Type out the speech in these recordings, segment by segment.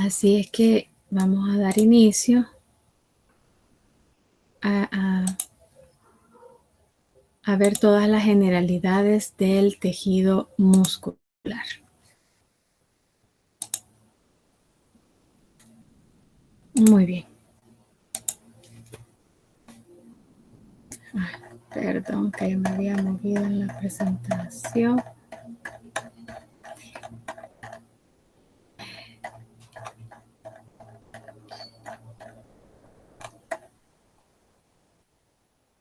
Así es que vamos a dar inicio a ver todas las generalidades del tejido muscular. Muy bien. Perdón que me había movido en la presentación.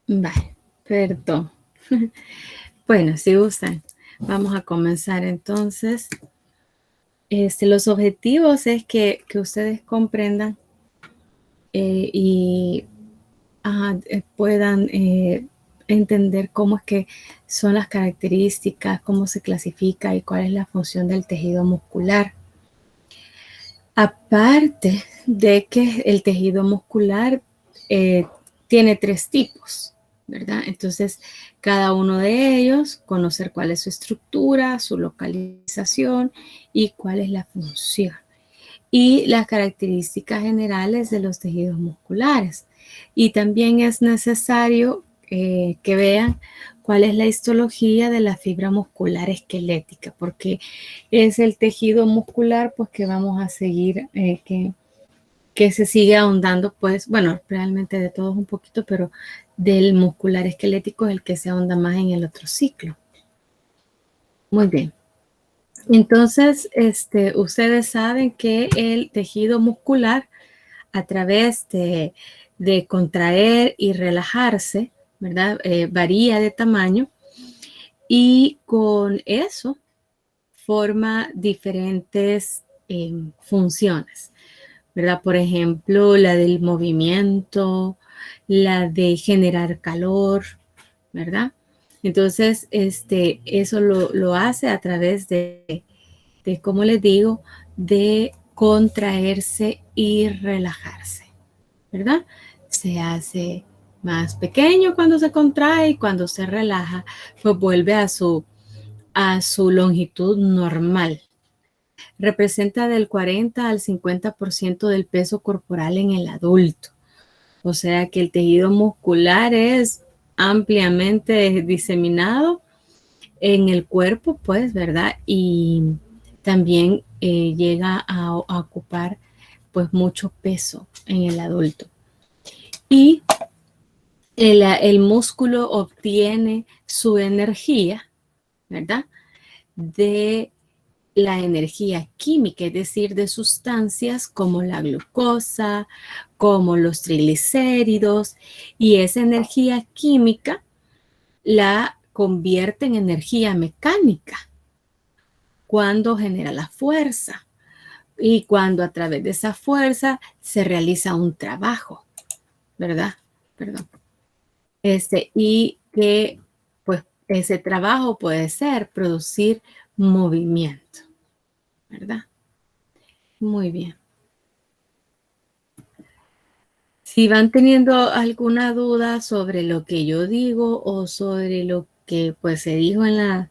Vale, perdón. Bueno, si gustan, vamos a comenzar entonces. Los objetivos es que ustedes comprendan y puedan entender cómo es que son las características, cómo se clasifica y cuál es la función del tejido muscular. Aparte de que el tejido muscular tiene 3 tipos, ¿verdad? Entonces, cada uno de ellos, conocer cuál es su estructura, su localización y cuál es la función. Y las características generales de los tejidos musculares. Y también es necesario que vean cuál es la histología de la fibra muscular esquelética, porque es el tejido muscular pues que vamos a seguir, que se sigue ahondando, pues, bueno, realmente de todos un poquito, pero del muscular esquelético es el que se ahonda más en el otro ciclo. Muy bien. Entonces, ustedes saben que el tejido muscular, a través de contraer y relajarse, ¿verdad? Varía de tamaño y con eso forma diferentes funciones, ¿verdad? Por ejemplo, la del movimiento, la de generar calor, ¿verdad? Entonces, eso lo hace a través como les digo, de contraerse y relajarse, ¿verdad? Se hace más pequeño cuando se contrae y cuando se relaja, pues vuelve a su longitud normal. Representa del 40 al 50% del peso corporal en el adulto. O sea que el tejido muscular es ampliamente diseminado en el cuerpo, pues, ¿verdad? Y también llega a ocupar pues mucho peso en el adulto. Y el músculo obtiene su energía, ¿verdad? De la energía química, es decir, de sustancias como la glucosa, como los triglicéridos, y esa energía química la convierte en energía mecánica cuando genera la fuerza y cuando a través de esa fuerza se realiza un trabajo, ¿verdad? Perdón. Y que pues ese trabajo puede ser producir movimiento, ¿verdad? Muy bien. Si van teniendo alguna duda sobre lo que yo digo o sobre lo que pues se dijo en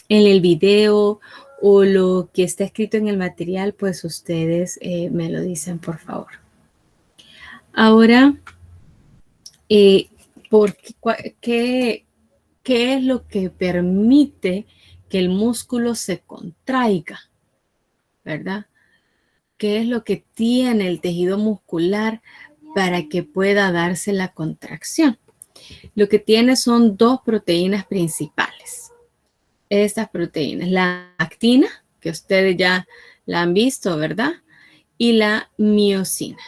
el video o lo que está escrito en el material, pues ustedes me lo dicen, por favor. Ahora, ¿qué es lo que permite que el músculo se contraiga? ¿Verdad? ¿Qué es lo que tiene el tejido muscular para que pueda darse la contracción? Lo que tiene son 2 proteínas principales. Estas proteínas, la actina, que ustedes ya la han visto, ¿verdad? Y la miosina.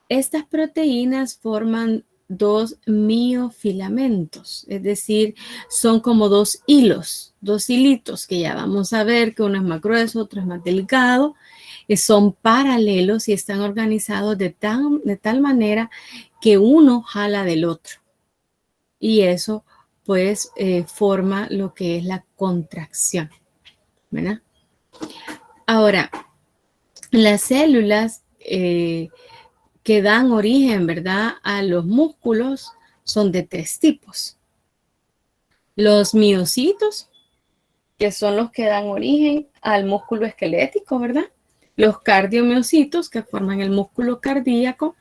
Estas proteínas forman 2 miofilamentos, es decir, son como 2 hilos, 2 hilitos que ya vamos a ver que uno es más grueso, otro es más delgado, son paralelos y están organizados de tal manera que uno jala del otro. Y eso pues forma lo que es la contracción, ¿verdad? Ahora, las células que dan origen, ¿verdad?, a los músculos son de 3 tipos. Los miocitos, que son los que dan origen al músculo esquelético, ¿verdad? los cardiomiocitos que forman el músculo cardíaco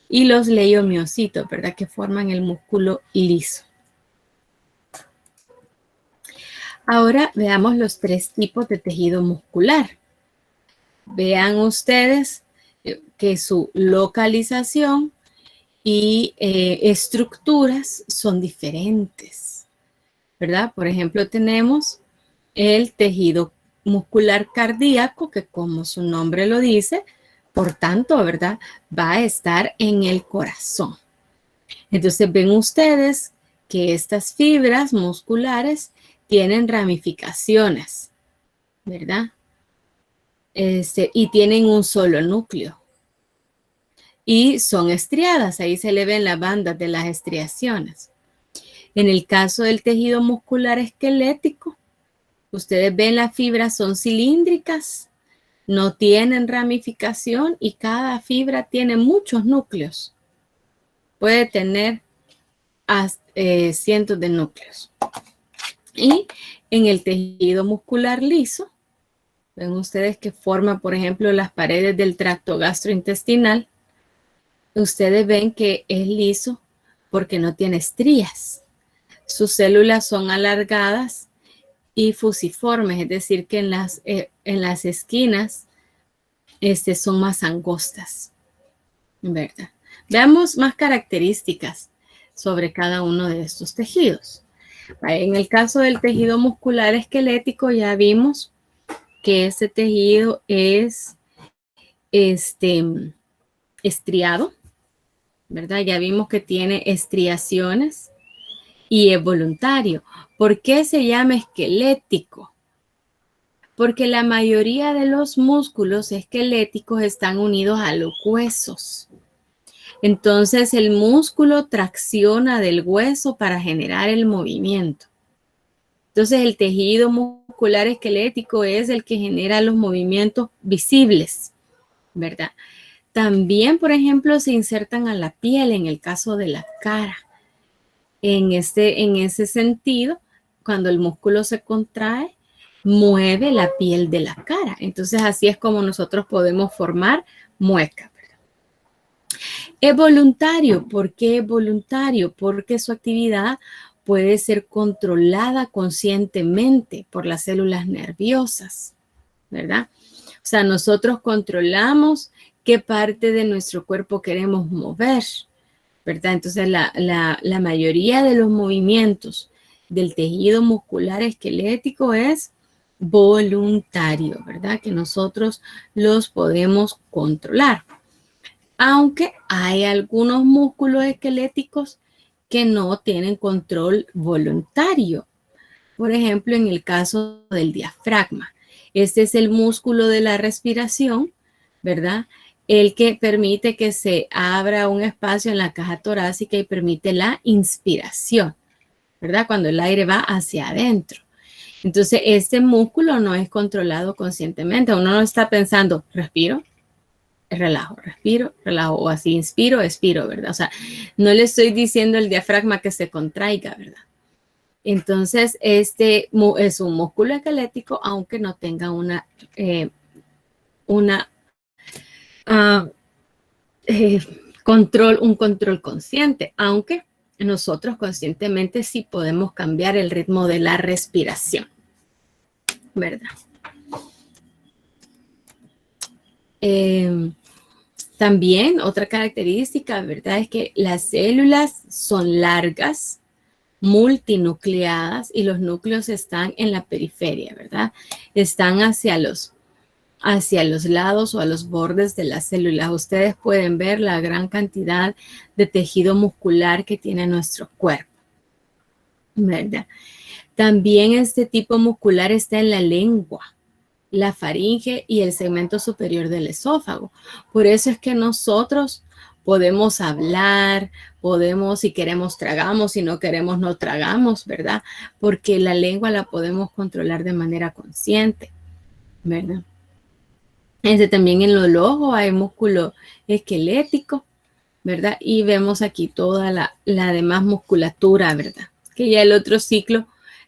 y los leiomiocitos, ¿verdad? Que forman el músculo liso. Ahora veamos los 3 tipos de tejido muscular. Vean ustedes que su localización y estructuras son diferentes, ¿verdad? Por ejemplo, tenemos el tejido muscular cardíaco, que como su nombre lo dice, por tanto, ¿verdad? Va a estar en el corazón. Entonces ven ustedes que estas fibras musculares tienen ramificaciones, ¿verdad? Y tienen un solo núcleo. Y son estriadas, ahí se le ven las bandas de las estriaciones. En el caso del tejido muscular esquelético, ustedes ven las fibras son cilíndricas, no tienen ramificación y cada fibra tiene muchos núcleos. Puede tener cientos de núcleos. Y en el tejido muscular liso, ven ustedes que forma, por ejemplo, las paredes del tracto gastrointestinal. Ustedes ven que es liso porque no tiene estrías. Sus células son alargadas y fusiformes, es decir, que en las esquinas son más angostas, ¿verdad? Veamos más características sobre cada uno de estos tejidos. En el caso del tejido muscular esquelético ya vimos que este tejido es estriado, ¿verdad? Ya vimos que tiene estriaciones y es voluntario. ¿Por qué se llama esquelético? Porque la mayoría de los músculos esqueléticos están unidos a los huesos. Entonces el músculo tracciona del hueso para generar el movimiento. Entonces el tejido muscular esquelético es el que genera los movimientos visibles, ¿verdad? También, por ejemplo, se insertan a la piel en el caso de la cara. En ese sentido, cuando el músculo se contrae, mueve la piel de la cara. Entonces así es como nosotros podemos formar muecas. Es voluntario. ¿Por qué es voluntario? Porque su actividad puede ser controlada conscientemente por las células nerviosas, ¿verdad? O sea, nosotros controlamos qué parte de nuestro cuerpo queremos mover, ¿verdad? Entonces, la mayoría de los movimientos del tejido muscular esquelético es voluntario, ¿verdad? Que nosotros los podemos controlar. Aunque hay algunos músculos esqueléticos que no tienen control voluntario. Por ejemplo, en el caso del diafragma. Este es el músculo de la respiración, ¿verdad? El que permite que se abra un espacio en la caja torácica y permite la inspiración, ¿verdad? Cuando el aire va hacia adentro. Entonces, este músculo no es controlado conscientemente. Uno no está pensando, respiro, relajo, respiro, relajo, o así, inspiro, expiro, ¿verdad? O sea, no le estoy diciendo al diafragma que se contraiga, ¿verdad? Entonces, este es un músculo esquelético, aunque no tenga un control consciente, aunque nosotros conscientemente sí podemos cambiar el ritmo de la respiración, ¿verdad? También otra característica, ¿verdad? Es que las células son largas, multinucleadas y los núcleos están en la periferia, ¿verdad? Están hacia los lados o a los bordes de las células. Ustedes pueden ver la gran cantidad de tejido muscular que tiene nuestro cuerpo, ¿verdad? También este tipo muscular está en la lengua, la faringe y el segmento superior del esófago. Por eso es que nosotros podemos hablar, si queremos tragamos, si no queremos no tragamos, ¿verdad? Porque la lengua la podemos controlar de manera consciente, ¿verdad? También en el ojo hay músculo esquelético, ¿verdad? Y vemos aquí toda la demás musculatura, ¿verdad? Que ya el otro ciclo,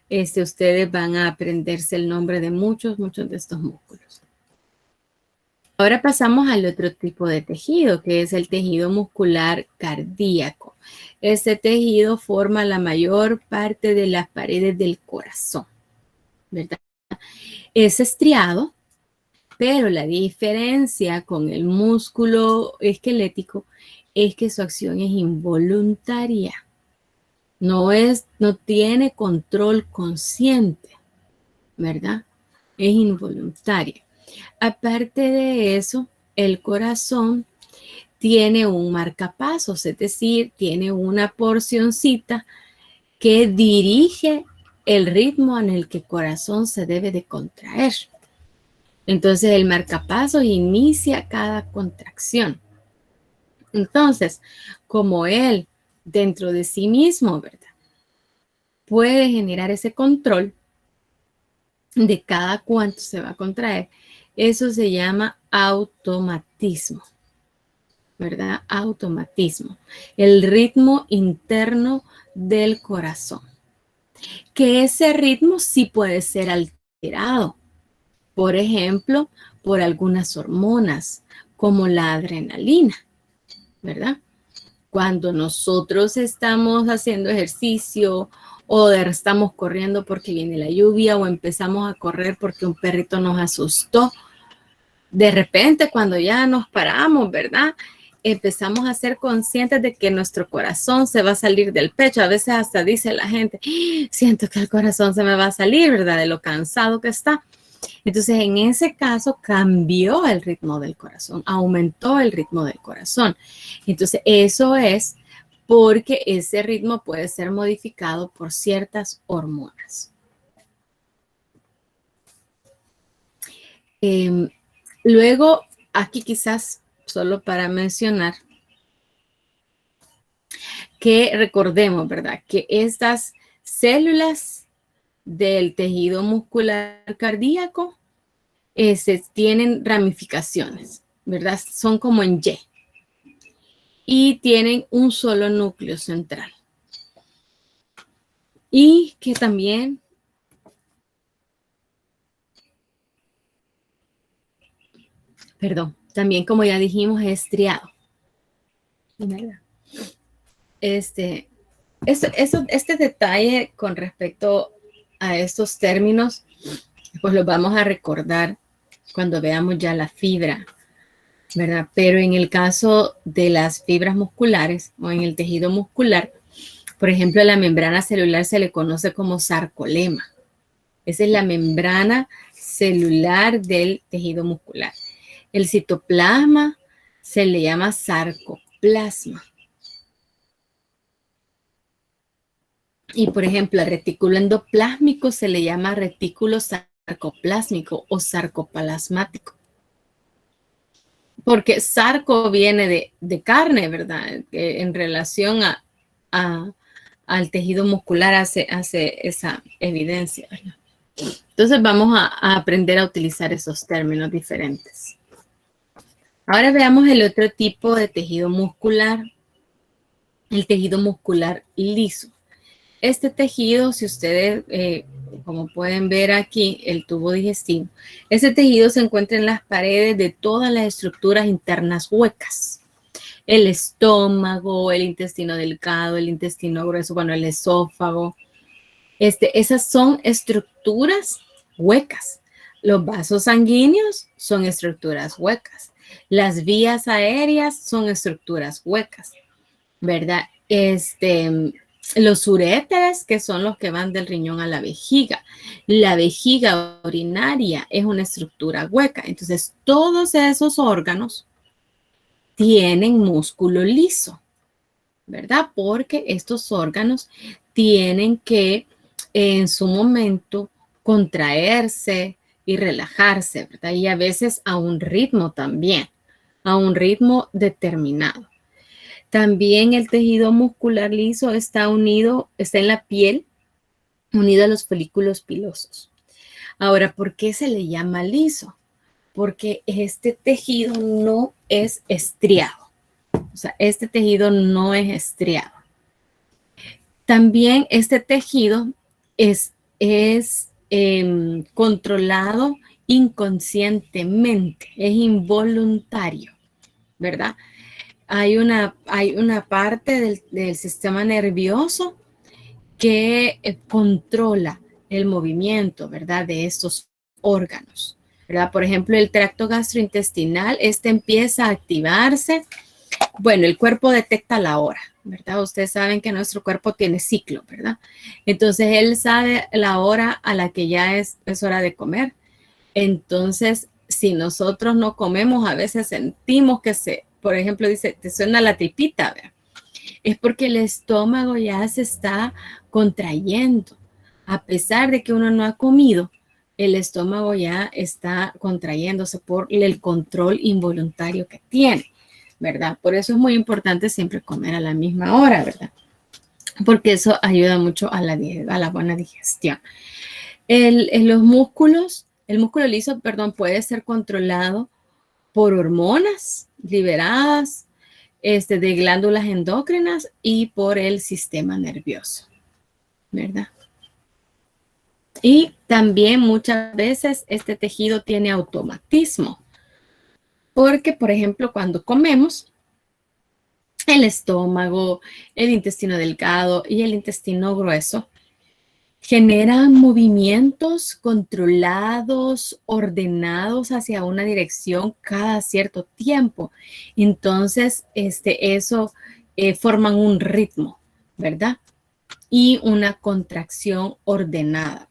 ustedes van a aprenderse el nombre de muchos de estos músculos. Ahora pasamos al otro tipo de tejido, que es el tejido muscular cardíaco. Este tejido forma la mayor parte de las paredes del corazón, ¿verdad? Es estriado, pero la diferencia con el músculo esquelético es que su acción es involuntaria. No tiene control consciente, ¿verdad? Es involuntaria. Aparte de eso, el corazón tiene un marcapasos, es decir, tiene una porcioncita que dirige el ritmo en el que el corazón se debe de contraer. Entonces, el marcapasos inicia cada contracción. Entonces, como él dentro de sí mismo, ¿verdad? Puede generar ese control de cada cuánto se va a contraer. Eso se llama automatismo, ¿verdad? Automatismo. El ritmo interno del corazón. Que ese ritmo sí puede ser alterado. Por ejemplo, por algunas hormonas, como la adrenalina, ¿verdad? Cuando nosotros estamos haciendo ejercicio o estamos corriendo porque viene la lluvia o empezamos a correr porque un perrito nos asustó, de repente cuando ya nos paramos, ¿verdad? Empezamos a ser conscientes de que nuestro corazón se va a salir del pecho. A veces hasta dice la gente, siento que el corazón se me va a salir, ¿verdad? De lo cansado que está. Entonces, en ese caso, cambió el ritmo del corazón, aumentó el ritmo del corazón. Entonces, eso es porque ese ritmo puede ser modificado por ciertas hormonas. Luego, aquí quizás solo para mencionar que recordemos, ¿verdad? Que estas células del tejido muscular cardíaco tienen ramificaciones, ¿verdad? Son como en Y y tienen un solo núcleo central. Y que también también como ya dijimos, es estriado. Este detalle con respecto a estos términos, pues los vamos a recordar cuando veamos ya la fibra, ¿verdad? Pero en el caso de las fibras musculares o en el tejido muscular, por ejemplo, la membrana celular se le conoce como sarcolema. Esa es la membrana celular del tejido muscular. El citoplasma se le llama sarcoplasma. Y, por ejemplo, al retículo endoplásmico se le llama retículo sarcoplásmico o sarcoplasmático. Porque sarco viene de carne, ¿verdad? En relación al tejido muscular hace esa evidencia, ¿verdad? Entonces vamos a aprender a utilizar esos términos diferentes. Ahora veamos el otro tipo de tejido muscular, el tejido muscular liso. Este tejido, si ustedes, como pueden ver aquí, el tubo digestivo, ese tejido se encuentra en las paredes de todas las estructuras internas huecas. El estómago, el intestino delgado, el intestino grueso, bueno, el esófago. Esas son estructuras huecas. Los vasos sanguíneos son estructuras huecas. Las vías aéreas son estructuras huecas, ¿verdad? Los uréteres, que son los que van del riñón a la vejiga. La vejiga urinaria es una estructura hueca. Entonces, todos esos órganos tienen músculo liso, ¿verdad? Porque estos órganos tienen que en su momento contraerse y relajarse, ¿verdad? Y a veces a un ritmo también, a un ritmo determinado. También el tejido muscular liso está en la piel, unido a los folículos pilosos. Ahora, ¿por qué se le llama liso? Porque este tejido no es estriado. O sea, este tejido no es estriado. También este tejido es controlado inconscientemente, es involuntario, ¿verdad? Hay una parte del sistema nervioso que controla el movimiento, ¿verdad? De estos órganos, ¿verdad? Por ejemplo, el tracto gastrointestinal, este empieza a activarse. Bueno, el cuerpo detecta la hora, ¿verdad? Ustedes saben que nuestro cuerpo tiene ciclo, ¿verdad? Entonces, él sabe la hora a la que ya es hora de comer. Entonces, si nosotros no comemos, a veces sentimos que por ejemplo, dice, te suena la tripita, ¿verdad? Es porque el estómago ya se está contrayendo. A pesar de que uno no ha comido, el estómago ya está contrayéndose por el control involuntario que tiene, ¿verdad? Por eso es muy importante siempre comer a la misma hora, ¿verdad? Porque eso ayuda mucho a la buena digestión. Los músculos, el músculo liso, perdón, puede ser controlado por hormonas liberadas de glándulas endócrinas y por el sistema nervioso, ¿verdad? Y también muchas veces este tejido tiene automatismo, porque, por ejemplo, cuando comemos, el estómago, el intestino delgado y el intestino grueso generan movimientos controlados, ordenados hacia una dirección cada cierto tiempo. Entonces, eso forman un ritmo, ¿verdad? Y una contracción ordenada.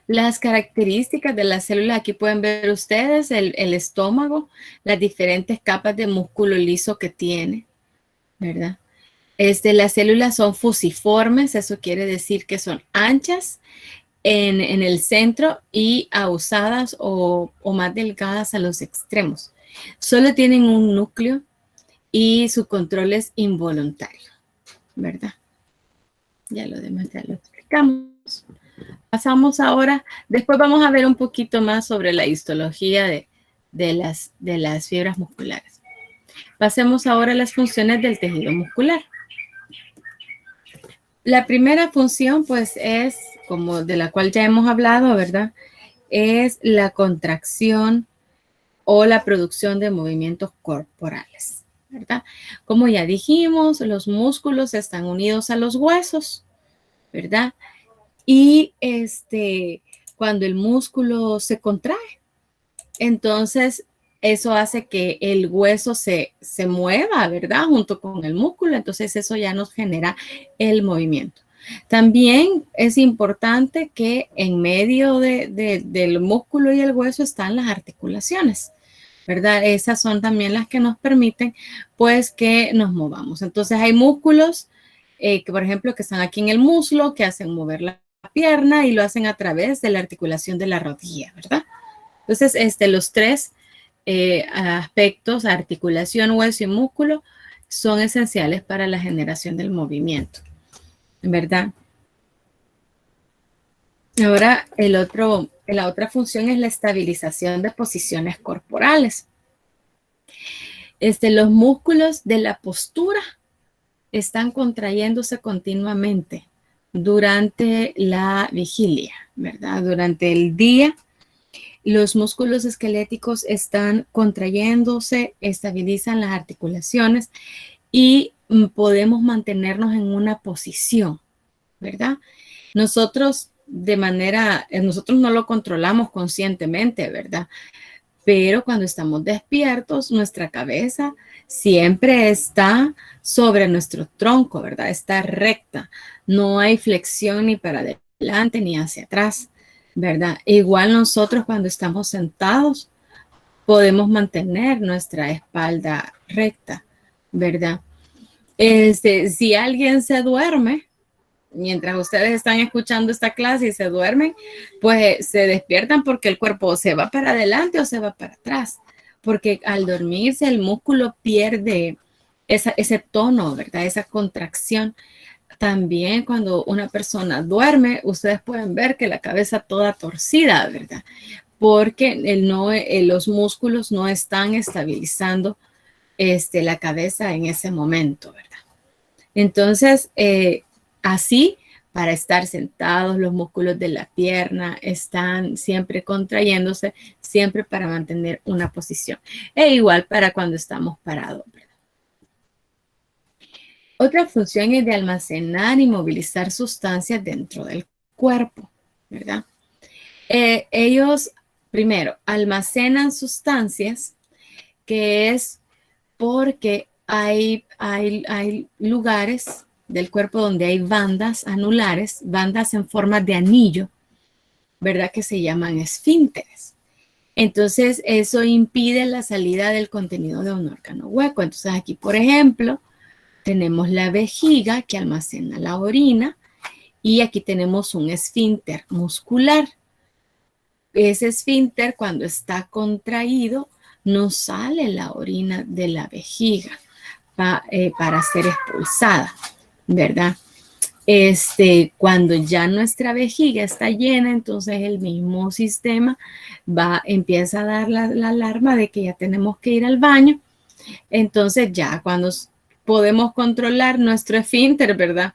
Las características de la célula, aquí pueden ver ustedes el estómago, las diferentes capas de músculo liso que tiene, ¿verdad? Las células son fusiformes, eso quiere decir que son anchas en el centro y ahusadas o más delgadas a los extremos. Solo tienen un núcleo y su control es involuntario, ¿verdad? Ya lo demás ya lo explicamos. Pasamos ahora, después vamos a ver un poquito más sobre la histología de las fibras musculares. Pasemos ahora a las funciones del tejido muscular. La primera función, pues, es, como de la cual ya hemos hablado, ¿verdad? Es la contracción o la producción de movimientos corporales, ¿verdad? Como ya dijimos, los músculos están unidos a los huesos, ¿verdad? Y cuando el músculo se contrae, entonces eso hace que el hueso se mueva, ¿verdad? Junto con el músculo, entonces eso ya nos genera el movimiento. También es importante que en medio del músculo y el hueso están las articulaciones, ¿verdad? Esas son también las que nos permiten, pues, que nos movamos. Entonces hay músculos que, por ejemplo, que están aquí en el muslo, que hacen mover la pierna y lo hacen a través de la articulación de la rodilla, ¿verdad? Entonces, los tres aspectos, articulación, hueso y músculo, son esenciales para la generación del movimiento, ¿verdad? Ahora, la otra función es la estabilización de posiciones corporales. Los músculos de la postura están contrayéndose continuamente durante la vigilia, ¿verdad? Durante el día, los músculos esqueléticos están contrayéndose, estabilizan las articulaciones y podemos mantenernos en una posición, ¿verdad? Nosotros nosotros no lo controlamos conscientemente, ¿verdad? Pero cuando estamos despiertos, nuestra cabeza siempre está sobre nuestro tronco, ¿verdad? Está recta. No hay flexión ni para adelante ni hacia atrás, ¿verdad? Igual nosotros cuando estamos sentados podemos mantener nuestra espalda recta, ¿verdad? Si alguien se duerme, mientras ustedes están escuchando esta clase y se duermen, pues se despiertan porque el cuerpo se va para adelante o se va para atrás. Porque al dormirse el músculo pierde ese tono, ¿verdad? Esa contracción. También cuando una persona duerme, ustedes pueden ver que la cabeza toda torcida, ¿verdad? Porque los músculos no están estabilizando la cabeza en ese momento, ¿verdad? Entonces, así Para estar sentados, los músculos de la pierna están siempre contrayéndose, siempre para mantener una posición. E igual para cuando estamos parados. Otra función es de almacenar y movilizar sustancias dentro del cuerpo, ¿verdad? Ellos, primero, almacenan sustancias, que es porque hay lugares del cuerpo donde hay bandas anulares, bandas en forma de anillo, ¿verdad? Que se llaman esfínteres. Entonces, eso impide la salida del contenido de un órgano hueco. Entonces, aquí, por ejemplo, tenemos la vejiga que almacena la orina y aquí tenemos un esfínter muscular. Ese esfínter, cuando está contraído, no sale la orina de la vejiga para ser expulsada, ¿verdad? Cuando ya nuestra vejiga está llena, entonces el mismo sistema empieza a dar la alarma de que ya tenemos que ir al baño. Entonces ya cuando podemos controlar nuestro esfínter, ¿verdad?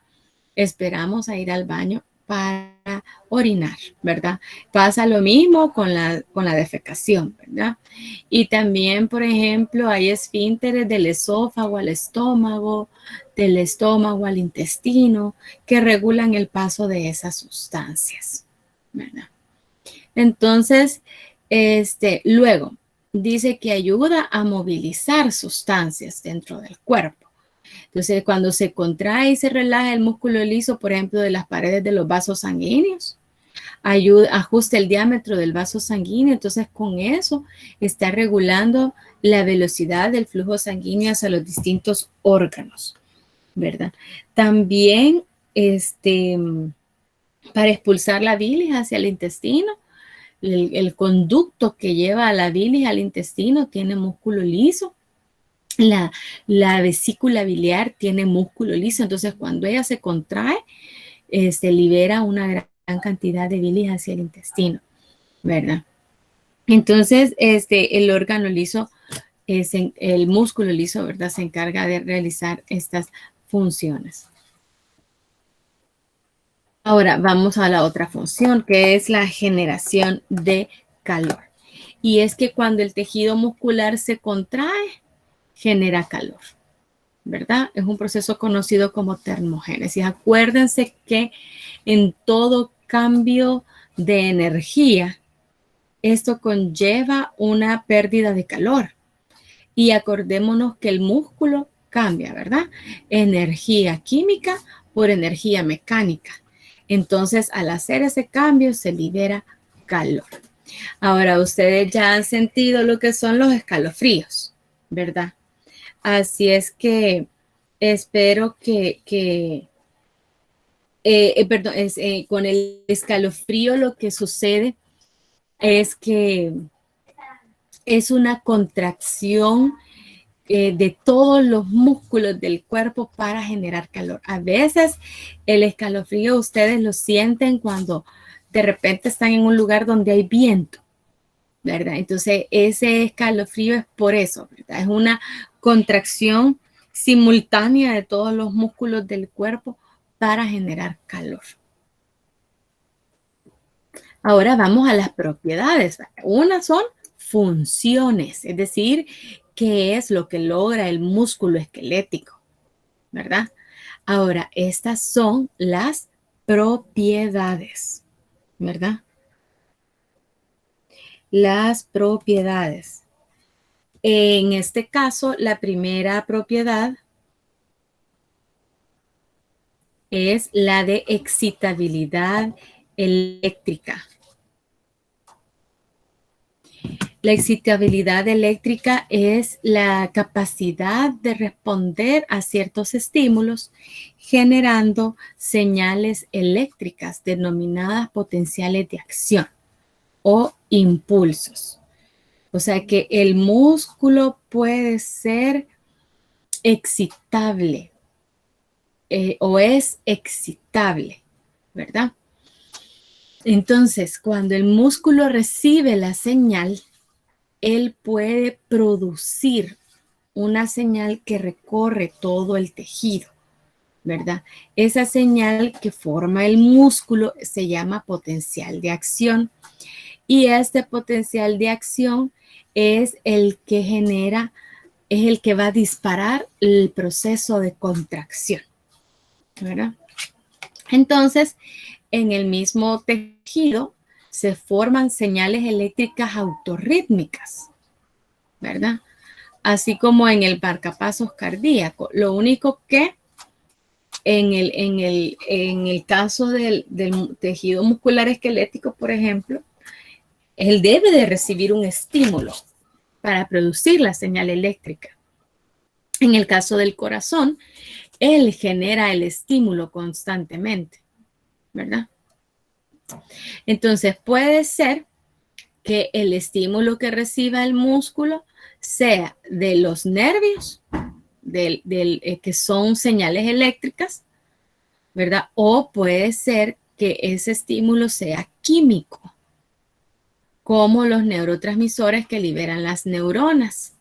Esperamos a ir al baño para orinar, ¿verdad? Pasa lo mismo con la defecación, ¿verdad? Y también, por ejemplo, hay esfínteres del esófago al estómago, del estómago al intestino, que regulan el paso de esas sustancias, ¿verdad? Entonces, luego dice que ayuda a movilizar sustancias dentro del cuerpo. Entonces, cuando se contrae y se relaja el músculo liso, por ejemplo, de las paredes de los vasos sanguíneos, ajusta el diámetro del vaso sanguíneo. Entonces, con eso está regulando la velocidad del flujo sanguíneo hacia los distintos órganos, ¿verdad? También, para expulsar la bilis hacia el intestino, el conducto que lleva a la bilis al intestino tiene músculo liso. La vesícula biliar tiene músculo liso, entonces cuando ella se contrae, se libera una gran cantidad de bilis hacia el intestino, ¿verdad? Entonces, el órgano liso, el músculo liso, ¿verdad? Se encarga de realizar estas funciones. Ahora vamos a la otra función, que es la generación de calor. Y es que cuando el tejido muscular se contrae, genera calor, ¿verdad? Es un proceso conocido como termogénesis. Acuérdense que en todo cambio de energía, esto conlleva una pérdida de calor. Y acordémonos que el músculo cambia, ¿verdad? Energía química por energía mecánica. Entonces, al hacer ese cambio, se libera calor. Ahora, ustedes ya han sentido lo que son los escalofríos, ¿verdad? Así es que espero con el escalofrío lo que sucede es que es una contracción de todos los músculos del cuerpo para generar calor. A veces el escalofrío ustedes lo sienten cuando de repente están en un lugar donde hay viento, ¿verdad? Entonces ese escalofrío es por eso, ¿verdad? Es una contracción simultánea de todos los músculos del cuerpo para generar calor. Ahora vamos a las propiedades. Una son funciones, es decir, qué es lo que logra el músculo esquelético, ¿verdad? Ahora, estas son las propiedades, ¿verdad? Las propiedades. En este caso, la primera propiedad es la de excitabilidad eléctrica. La excitabilidad eléctrica es la capacidad de responder a ciertos estímulos generando señales eléctricas denominadas potenciales de acción o impulsos. O sea que el músculo puede ser excitable o es excitable, ¿verdad? Entonces, cuando el músculo recibe la señal, él puede producir una señal que recorre todo el tejido, ¿verdad? Esa señal que forma el músculo se llama potencial de acción. Y este potencial de acción es el que genera, es el que va a disparar el proceso de contracción, ¿verdad? Entonces, en el mismo tejido se forman señales eléctricas autorrítmicas, ¿verdad? Así como en el marcapasos cardíaco. Lo único que en el caso del tejido muscular esquelético, por ejemplo, él debe de recibir un estímulo para producir la señal eléctrica. En el caso del corazón, él genera el estímulo constantemente, ¿verdad? Entonces puede ser que el estímulo que reciba el músculo sea de los nervios, que son señales eléctricas, ¿verdad? O puede ser que ese estímulo sea químico, como los neurotransmisores que liberan las neuronas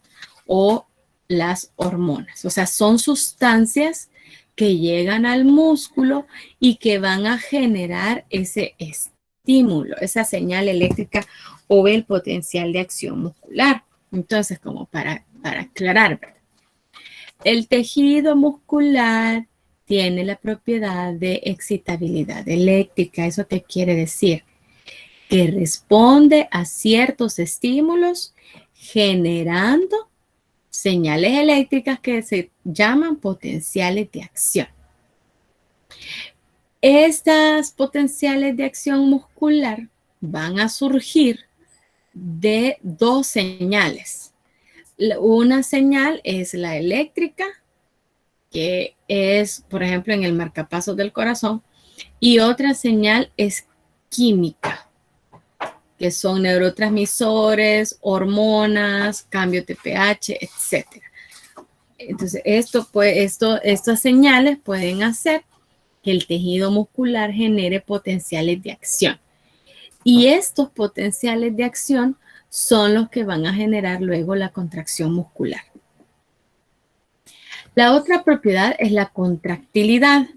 o las hormonas. O sea, son sustancias que llegan al músculo y que van a generar ese estímulo, esa señal eléctrica o el potencial de acción muscular. Entonces, como para aclarar, ¿verdad? El tejido muscular tiene la propiedad de excitabilidad eléctrica. ¿Eso qué quiere decir? Que responde a ciertos estímulos generando señales eléctricas que se llaman potenciales de acción. Estas potenciales de acción muscular van a surgir de dos señales. Una señal es la eléctrica, que es, por ejemplo, en el marcapasos del corazón, y otra señal es química, que son neurotransmisores, hormonas, cambios de pH, etc. Entonces, estas señales pueden hacer que el tejido muscular genere potenciales de acción. Y estos potenciales de acción son los que van a generar luego la contracción muscular. La otra propiedad es la contractilidad.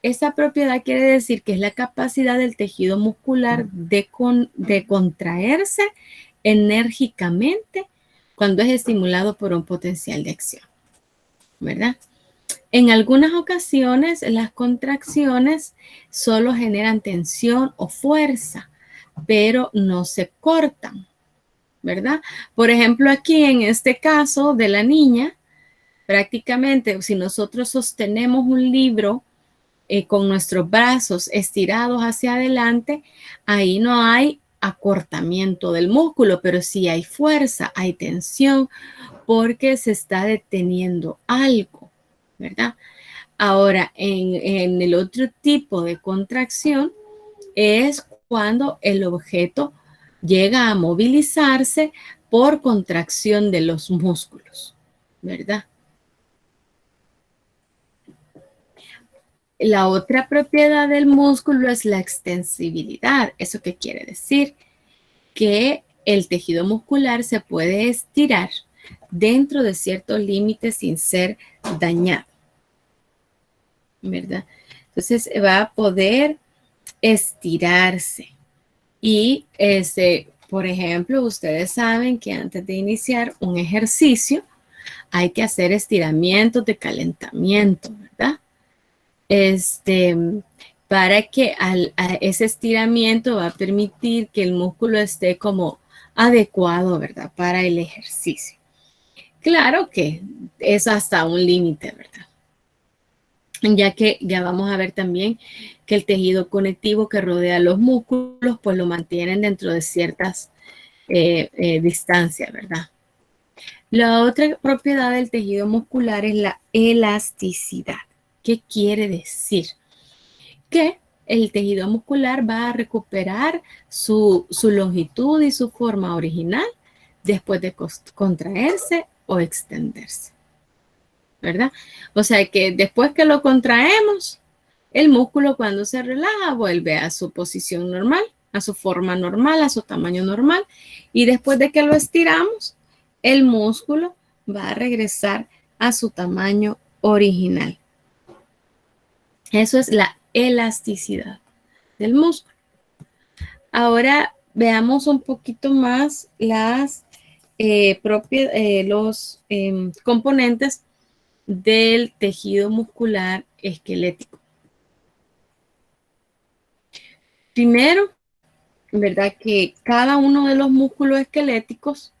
Esa propiedad quiere decir que es la capacidad del tejido muscular de contraerse enérgicamente cuando es estimulado por un potencial de acción, ¿verdad? En algunas ocasiones, las contracciones solo generan tensión o fuerza, pero no se cortan, ¿verdad? Por ejemplo, aquí en este caso de la niña, prácticamente si nosotros sostenemos un libro con nuestros brazos estirados hacia adelante, ahí no hay acortamiento del músculo, pero sí hay fuerza, hay tensión, porque se está deteniendo algo, ¿verdad? Ahora, en el otro tipo de contracción es cuando el objeto llega a movilizarse por contracción de los músculos, ¿verdad? La otra propiedad del músculo es la extensibilidad. ¿Eso qué quiere decir? Que el tejido muscular se puede estirar dentro de ciertos límites sin ser dañado, ¿verdad? Entonces va a poder estirarse. Y por ejemplo, ustedes saben que antes de iniciar un ejercicio hay que hacer estiramientos de calentamiento, ¿verdad? Para que ese estiramiento va a permitir que el músculo esté como adecuado, ¿verdad? Para el ejercicio. Claro que es hasta un límite, ¿verdad? Ya que ya vamos a ver también que el tejido conectivo que rodea los músculos, pues lo mantienen dentro de ciertas distancias, ¿verdad? La otra propiedad del tejido muscular es la elasticidad. ¿Qué quiere decir? Que el tejido muscular va a recuperar su longitud y su forma original después de contraerse o extenderse, ¿verdad? O sea que después que lo contraemos, el músculo cuando se relaja vuelve a su posición normal, a su forma normal, a su tamaño normal. Y después de que lo estiramos, el músculo va a regresar a su tamaño original. Eso es la elasticidad del músculo. Ahora veamos un poquito más los componentes del tejido muscular esquelético. Primero, ¿verdad? Que cada uno de los músculos esqueléticos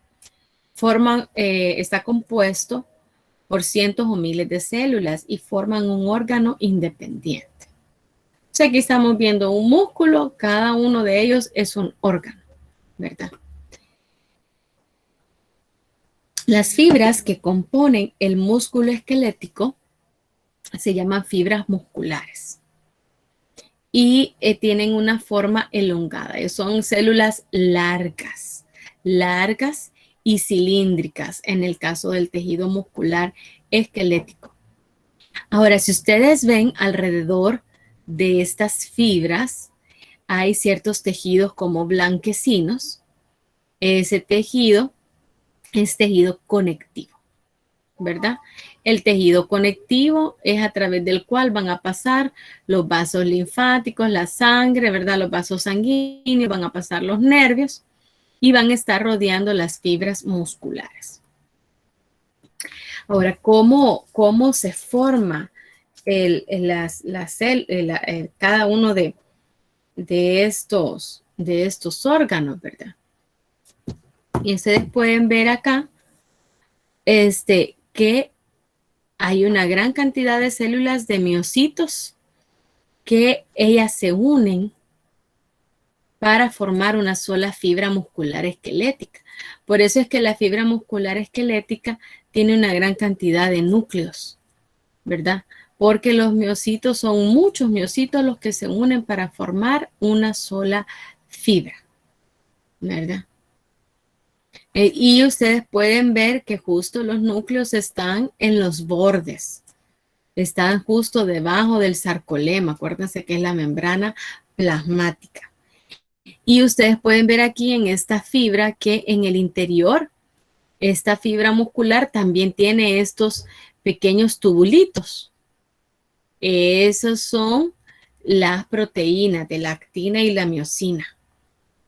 está compuesto por cientos o miles de células y forman un órgano independiente. O sea, aquí estamos viendo un músculo, cada uno de ellos es un órgano, ¿verdad? Las fibras que componen el músculo esquelético se llaman fibras musculares y tienen una forma elongada. Son células largas y cilíndricas en el caso del tejido muscular esquelético. Ahora, si ustedes ven alrededor de estas fibras, hay ciertos tejidos como blanquecinos. Ese tejido es tejido conectivo, ¿verdad? El tejido conectivo es a través del cual van a pasar los vasos linfáticos, la sangre, ¿verdad? Los vasos sanguíneos, van a pasar los nervios y van a estar rodeando las fibras musculares. Ahora, ¿cómo se forma cada uno de estos órganos, ¿verdad? Y ustedes pueden ver acá que hay una gran cantidad de células de miocitos que ellas se unen para formar una sola fibra muscular esquelética. Por eso es que la fibra muscular esquelética tiene una gran cantidad de núcleos, ¿verdad? Porque los miocitos son muchos miocitos los que se unen para formar una sola fibra, ¿verdad? Y ustedes pueden ver que justo los núcleos están en los bordes, están justo debajo del sarcolema, acuérdense que es la membrana plasmática. Y ustedes pueden ver aquí en esta fibra que en el interior, esta fibra muscular también tiene estos pequeños tubulitos. Esos son las proteínas de la actina y la miosina,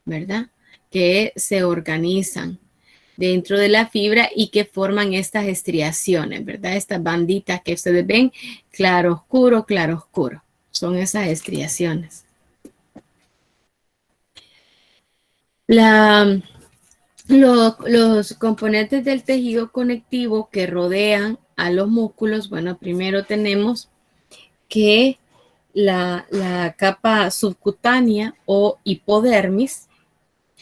¿verdad? Que se organizan dentro de la fibra y que forman estas estriaciones, ¿verdad? Estas banditas que ustedes ven, claro, oscuro, son esas estriaciones. Los componentes del tejido conectivo que rodean a los músculos, bueno, primero tenemos que la capa subcutánea o hipodermis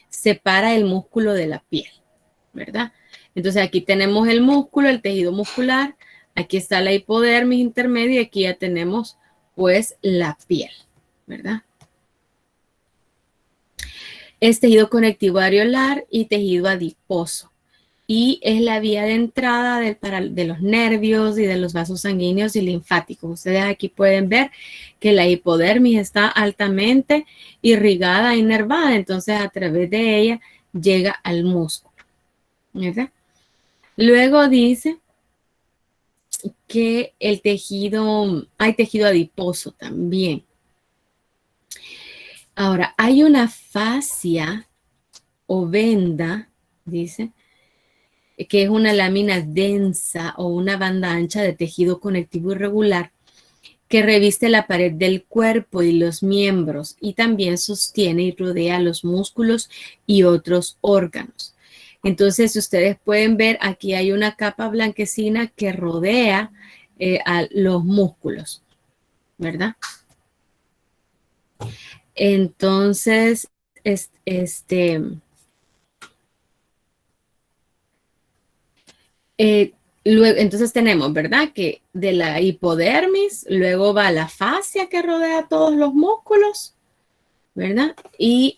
separa el músculo de la piel, ¿verdad? Entonces aquí tenemos el músculo, el tejido muscular, aquí está la hipodermis intermedia y aquí ya tenemos pues la piel, ¿verdad? Es tejido conectivo areolar y tejido adiposo. Y es la vía de entrada de los nervios y de los vasos sanguíneos y linfáticos. Ustedes aquí pueden ver que la hipodermis está altamente irrigada e inervada, entonces a través de ella llega al músculo, ¿verdad? Luego dice que hay tejido adiposo también. Ahora, hay una fascia o venda, dice, que es una lámina densa o una banda ancha de tejido conectivo irregular que reviste la pared del cuerpo y los miembros y también sostiene y rodea los músculos y otros órganos. Entonces, ustedes pueden ver, aquí hay una capa blanquecina que rodea a los músculos, ¿verdad? Entonces, luego, entonces tenemos, ¿verdad? Que de la hipodermis, luego va la fascia que rodea todos los músculos, ¿verdad? Y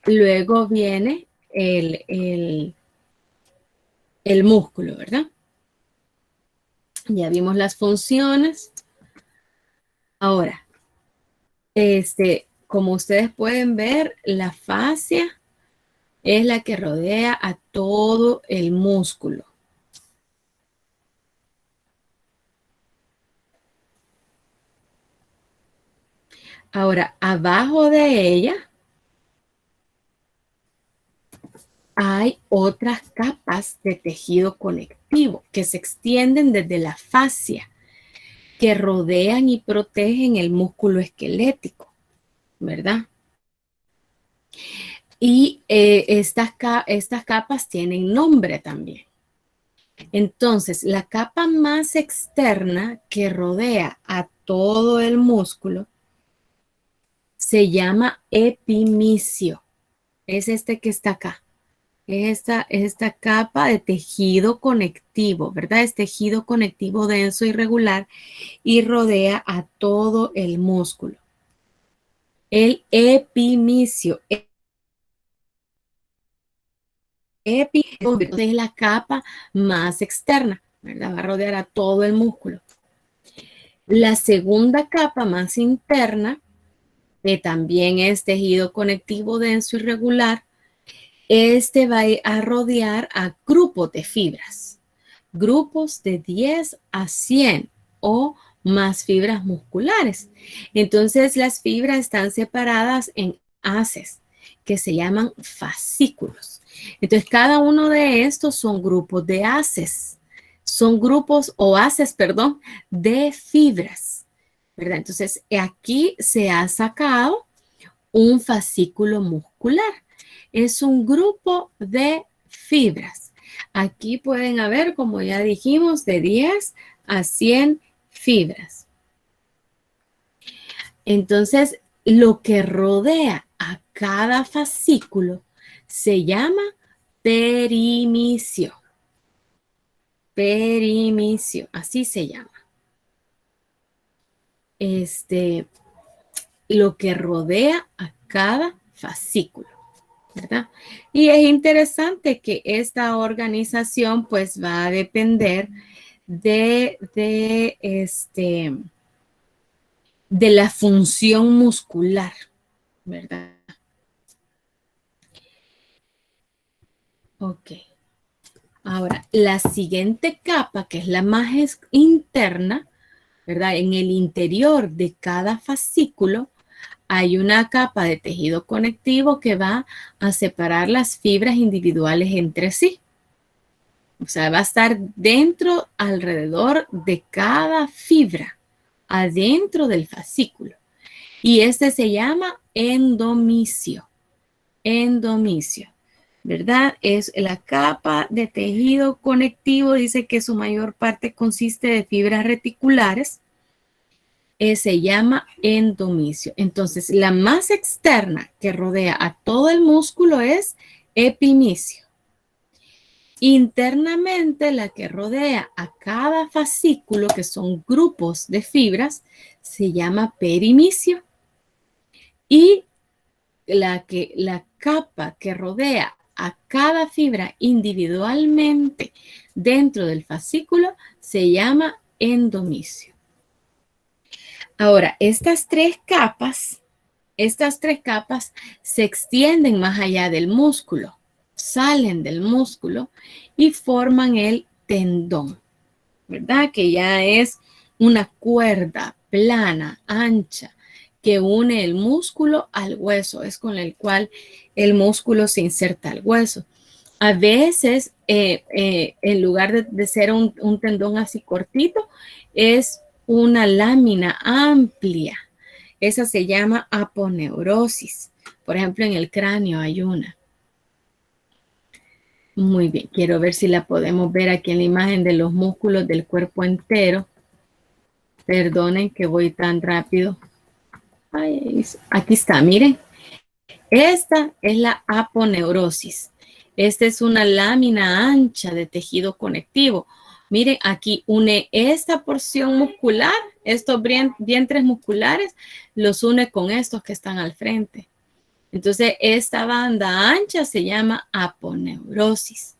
luego viene el músculo, ¿verdad? Ya vimos las funciones. Ahora, como ustedes pueden ver, la fascia es la que rodea a todo el músculo. Ahora, abajo de ella hay otras capas de tejido conectivo que se extienden desde la fascia, que rodean y protegen el músculo esquelético, ¿verdad? Y estas capas tienen nombre también. Entonces, la capa más externa que rodea a todo el músculo se llama epimicio. Es este que está acá. Esta capa de tejido conectivo, ¿verdad? Es tejido conectivo denso y regular y rodea a todo el músculo. El epimicio. Es la capa más externa, ¿verdad? Va a rodear a todo el músculo. La segunda capa más interna, que también es tejido conectivo denso y regular, este va a rodear a grupos de fibras, grupos de 10 a 100 o más fibras musculares. Entonces las fibras están separadas en haces que se llaman fascículos. Entonces cada uno de estos son grupos de haces, son grupos o haces, perdón, de fibras, ¿verdad? Entonces aquí se ha sacado un fascículo muscular. Es un grupo de fibras. Aquí pueden haber, como ya dijimos, de 10 a 100 fibras. Entonces, lo que rodea a cada fascículo se llama perimicio. Perimicio, así se llama. Lo que rodea a cada fascículo, ¿verdad? Y es interesante que esta organización pues va a depender de la función muscular, ¿verdad? Ok. Ahora, la siguiente capa, que es la más interna, ¿verdad? En el interior de cada fascículo hay una capa de tejido conectivo que va a separar las fibras individuales entre sí. O sea, va a estar dentro, alrededor de cada fibra, adentro del fascículo. Y este se llama endomicio. Endomicio, ¿verdad? Es la capa de tejido conectivo, dice que su mayor parte consiste de fibras reticulares. Se llama endomicio. Entonces, la más externa que rodea a todo el músculo es epimicio. Internamente, la que rodea a cada fascículo, que son grupos de fibras, se llama perimicio. Y la capa que rodea a cada fibra individualmente dentro del fascículo se llama endomicio. Ahora, estas tres capas se extienden más allá del músculo, salen del músculo y forman el tendón, ¿verdad? Que ya es una cuerda plana, ancha, que une el músculo al hueso, es con el cual el músculo se inserta al hueso. A veces, en lugar de ser un tendón así cortito, es una lámina amplia. Esa se llama aponeurosis. Por ejemplo, en el cráneo hay una. Muy bien, quiero ver si la podemos ver aquí en la imagen de los músculos del cuerpo entero. Perdonen que voy tan rápido. Ay, aquí está, miren. Esta es la aponeurosis. Esta es una lámina ancha de tejido conectivo. Miren, aquí une esta porción muscular, estos vientres musculares, los une con estos que están al frente. Entonces, esta banda ancha se llama aponeurosis.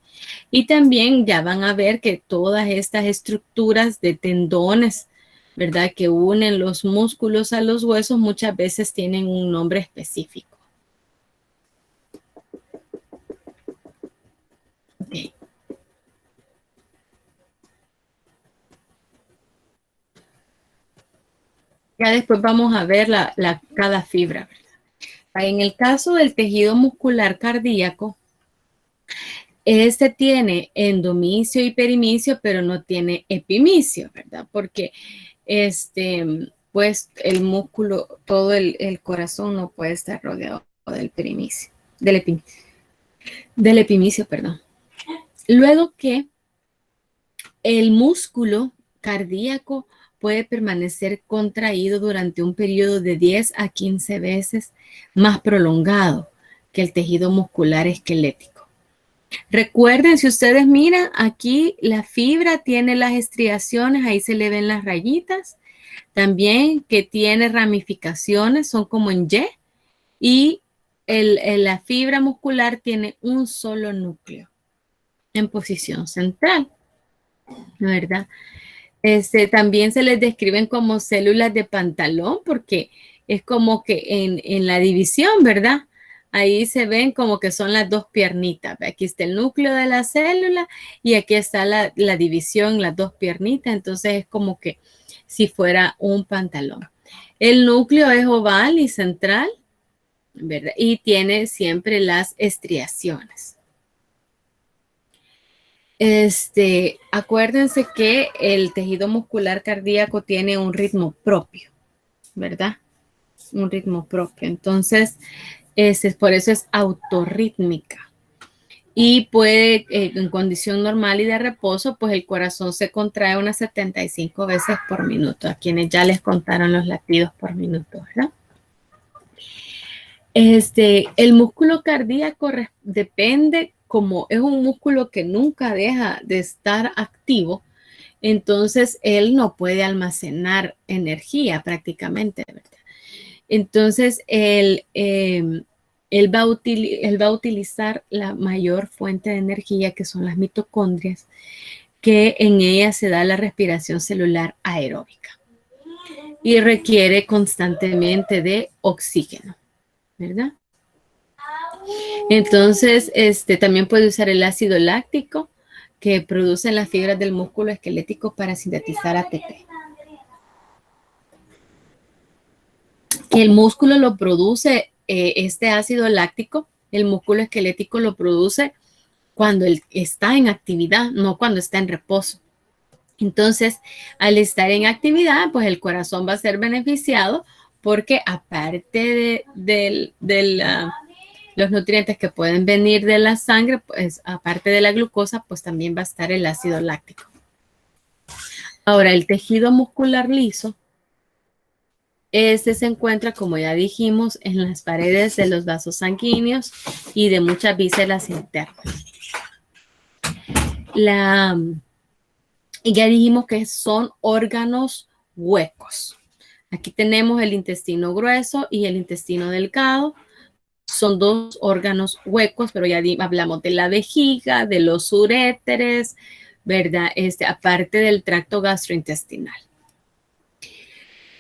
Y también ya van a ver que todas estas estructuras de tendones, ¿verdad? Que unen los músculos a los huesos, muchas veces tienen un nombre específico. Okay. Ya después vamos a ver cada fibra, ¿verdad? En el caso del tejido muscular cardíaco, este tiene endomicio y perimicio, pero no tiene epimicio, ¿verdad? Porque pues el músculo, todo el corazón no puede estar rodeado del perimicio, del epimicio, perdón. Luego que el músculo cardíaco puede permanecer contraído durante un periodo de 10 a 15 veces más prolongado que el tejido muscular esquelético. Recuerden, si ustedes miran aquí, la fibra tiene las estriaciones, ahí se le ven las rayitas. También que tiene ramificaciones, son como en Y, y la fibra muscular tiene un solo núcleo en posición central, ¿verdad? También se les describen como células de pantalón porque es como que en la división, ¿verdad? Ahí se ven como que son las dos piernitas. Aquí está el núcleo de la célula y aquí está la división, las dos piernitas. Entonces es como que si fuera un pantalón. El núcleo es oval y central, ¿verdad? Y tiene siempre las estriaciones. Acuérdense que el tejido muscular cardíaco tiene un ritmo propio, ¿verdad? Un ritmo propio. Entonces, por eso es autorrítmica. Y puede, en condición normal y de reposo, pues el corazón se contrae unas 75 veces por minuto, a quienes ya les contaron los latidos por minuto, ¿verdad? El músculo cardíaco depende, como es un músculo que nunca deja de estar activo, entonces él no puede almacenar energía prácticamente, ¿verdad? Entonces él va a utilizar la mayor fuente de energía, que son las mitocondrias, que en ellas se da la respiración celular aeróbica y requiere constantemente de oxígeno, ¿verdad? Entonces, también puede usar el ácido láctico que producen las fibras del músculo esquelético para sintetizar ATP. El músculo lo produce, este ácido láctico, el músculo esquelético lo produce cuando él está en actividad, no cuando está en reposo. Entonces, al estar en actividad, pues el corazón va a ser beneficiado porque aparte de los nutrientes que pueden venir de la sangre, pues aparte de la glucosa, pues también va a estar el ácido láctico. Ahora, el tejido muscular liso, se encuentra, como ya dijimos, en las paredes de los vasos sanguíneos y de muchas vísceras internas. Y ya dijimos que son órganos huecos. Aquí tenemos el intestino grueso y el intestino delgado. Son dos órganos huecos, pero ya hablamos de la vejiga, de los uréteres, ¿verdad? Aparte del tracto gastrointestinal.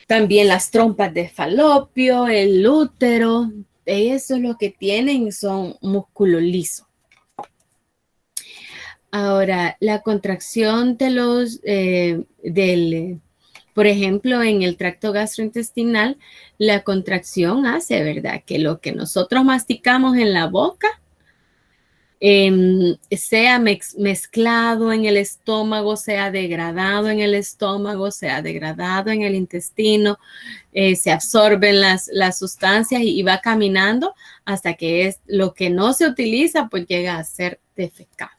También las trompas de falopio, el útero, eso es lo que tienen, son músculo liso. Ahora, la contracción por ejemplo, en el tracto gastrointestinal, la contracción hace, ¿verdad? Que lo que nosotros masticamos en la boca sea mezclado en el estómago, sea degradado en el estómago, sea degradado en el intestino, se absorben las sustancias y va caminando hasta que es lo que no se utiliza, pues llega a ser defecado.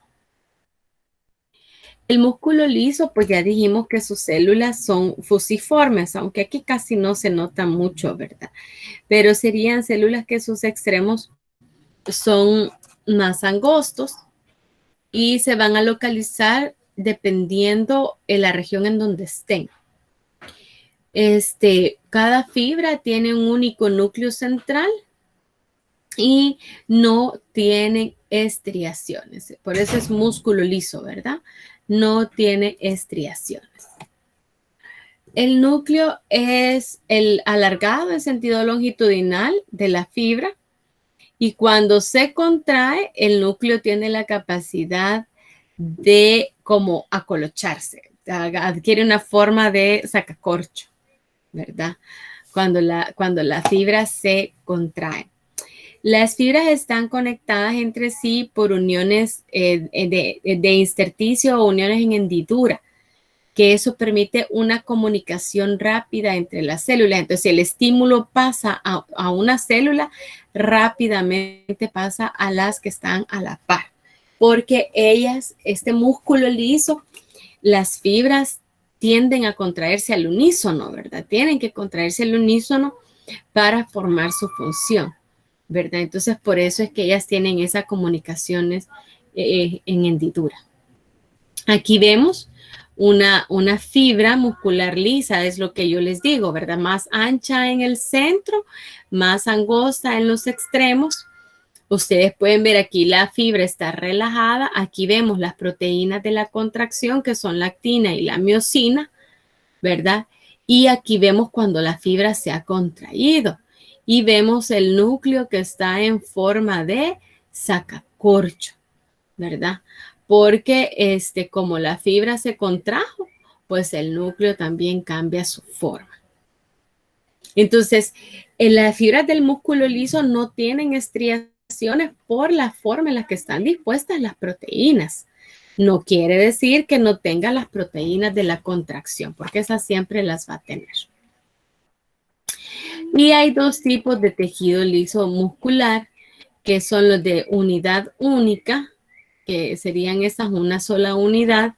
El músculo liso, pues ya dijimos que sus células son fusiformes, aunque aquí casi no se nota mucho, ¿verdad? Pero serían células que sus extremos son más angostos y se van a localizar dependiendo de la región en donde estén. Cada fibra tiene un único núcleo central y no tiene estriaciones. Por eso es músculo liso, ¿verdad? No tiene estriaciones. El núcleo es el alargado en sentido longitudinal de la fibra y cuando se contrae, el núcleo tiene la capacidad de como acolocharse, adquiere una forma de sacacorcho, ¿verdad? Cuando la fibra se contrae. Las fibras están conectadas entre sí por uniones de intersticio o uniones en hendidura, que eso permite una comunicación rápida entre las células. Entonces, si el estímulo pasa a una célula, rápidamente pasa a las que están a la par, porque ellas, este músculo liso, las fibras tienden a contraerse al unísono, ¿verdad? Tienen que contraerse al unísono para formar su función, ¿verdad? Entonces, por eso es que ellas tienen esas comunicaciones en hendidura. Aquí vemos una fibra muscular lisa, es lo que yo les digo, ¿verdad? Más ancha en el centro, más angosta en los extremos. Ustedes pueden ver aquí la fibra está relajada. Aquí vemos las proteínas de la contracción, que son la actina y la miosina, ¿verdad? Y aquí vemos cuando la fibra se ha contraído. Y vemos el núcleo que está en forma de sacacorcho, ¿verdad? Porque como la fibra se contrajo, pues el núcleo también cambia su forma. Entonces, las fibras del músculo liso no tienen estriaciones por la forma en la que están dispuestas las proteínas. No quiere decir que no tenga las proteínas de la contracción, porque esas siempre las va a tener. Y hay dos tipos de tejido liso muscular, que son los de unidad única, que serían esas una sola unidad,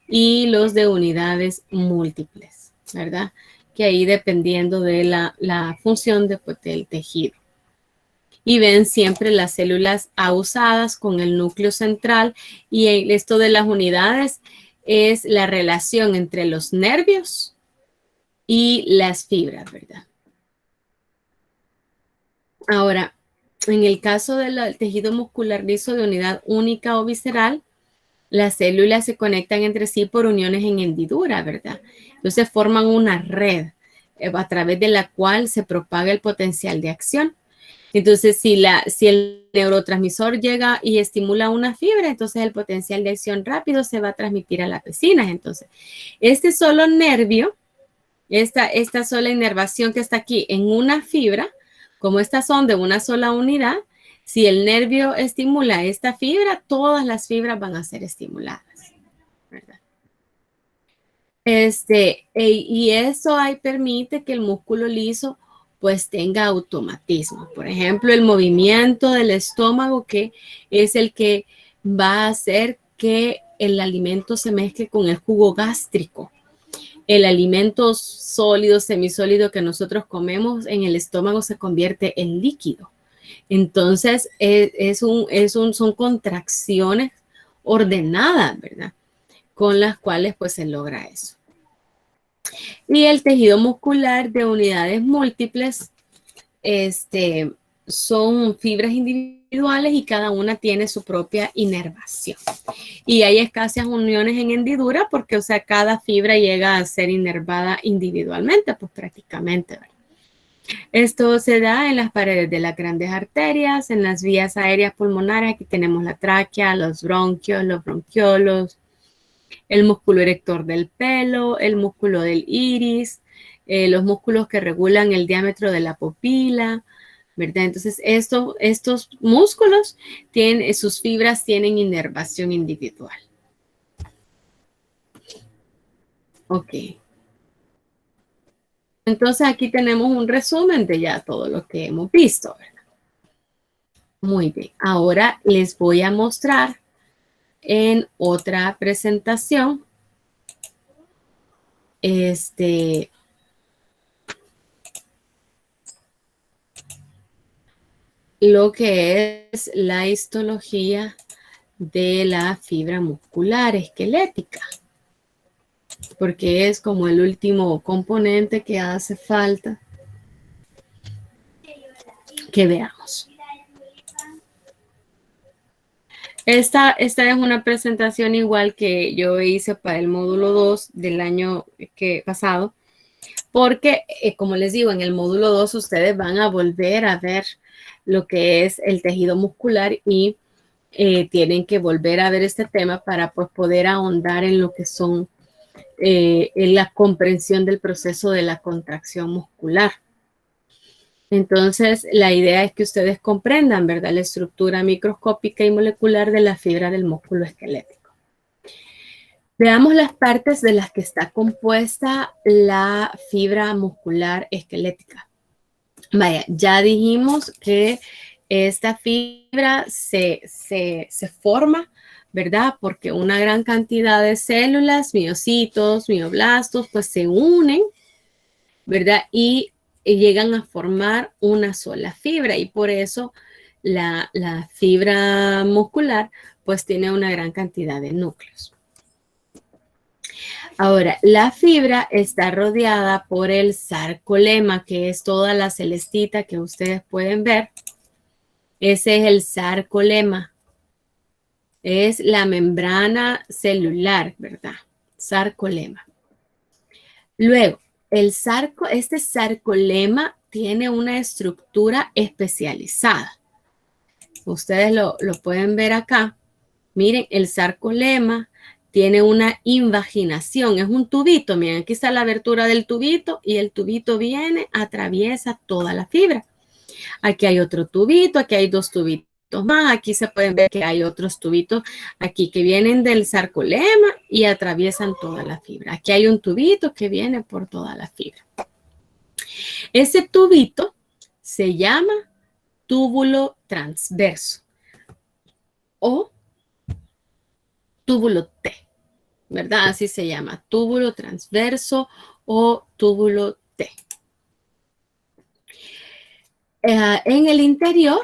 y los de unidades múltiples, ¿verdad? Que ahí dependiendo de la función del tejido. Y ven siempre las células ausadas con el núcleo central, y esto de las unidades es la relación entre los nervios y las fibras, ¿verdad? Ahora, en el caso del tejido muscular liso de unidad única o visceral, las células se conectan entre sí por uniones en hendidura, ¿verdad? Entonces forman una red a través de la cual se propaga el potencial de acción. Entonces, si el neurotransmisor llega y estimula una fibra, entonces el potencial de acción rápido se va a transmitir a las vecinas. Entonces, este solo nervio, esta sola inervación que está aquí en una fibra, como estas son de una sola unidad, si el nervio estimula esta fibra, todas las fibras van a ser estimuladas, ¿verdad? Y eso ahí permite que el músculo liso pues tenga automatismo. Por ejemplo, el movimiento del estómago, que es el que va a hacer que el alimento se mezcle con el jugo gástrico. El alimento sólido, semisólido que nosotros comemos en el estómago se convierte en líquido. Entonces, son contracciones ordenadas, ¿verdad? Con las cuales pues se logra eso. Y el tejido muscular de unidades múltiples, son fibras individuales y cada una tiene su propia inervación. Y hay escasas uniones en hendidura porque, o sea, cada fibra llega a ser inervada individualmente, pues prácticamente, ¿verdad? Esto se da en las paredes de las grandes arterias, en las vías aéreas pulmonares. Aquí tenemos la tráquea, los bronquios, los bronquiolos, el músculo erector del pelo, el músculo del iris, los músculos que regulan el diámetro de la pupila, ¿verdad? Entonces, estos músculos sus fibras tienen inervación individual. Ok. Entonces, aquí tenemos un resumen de ya todo lo que hemos visto, ¿verdad? Muy bien. Ahora les voy a mostrar en otra presentación lo que es la histología de la fibra muscular esquelética, porque es como el último componente que hace falta que veamos. Esta es una presentación igual que yo hice para el módulo 2 del año pasado, porque, como les digo, en el módulo 2 ustedes van a volver a ver lo que es el tejido muscular y tienen que volver a ver este tema para pues, poder ahondar en lo que son en la comprensión del proceso de la contracción muscular. Entonces, la idea es que ustedes comprendan, ¿verdad?, la estructura microscópica y molecular de la fibra del músculo esquelético. Veamos las partes de las que está compuesta la fibra muscular esquelética. Vaya, ya dijimos que esta fibra se forma, ¿verdad? Porque una gran cantidad de células, miocitos, mioblastos, pues se unen, ¿verdad? Y llegan a formar una sola fibra y por eso la fibra muscular pues tiene una gran cantidad de núcleos. Ahora, la fibra está rodeada por el sarcolema, que es toda la celestita que ustedes pueden ver. Ese es el sarcolema. Es la membrana celular, ¿verdad? Sarcolema. Luego, este sarcolema tiene una estructura especializada. Ustedes lo pueden ver acá. Miren, el sarcolema tiene una invaginación, es un tubito. Miren, aquí está la abertura del tubito y el tubito viene, atraviesa toda la fibra. Aquí hay otro tubito, aquí hay dos tubitos más. Aquí se pueden ver que hay otros tubitos aquí que vienen del sarcolema y atraviesan toda la fibra. Aquí hay un tubito que viene por toda la fibra. Ese tubito se llama túbulo transverso o túbulo T, ¿verdad? Así se llama, túbulo transverso o túbulo T. En el interior,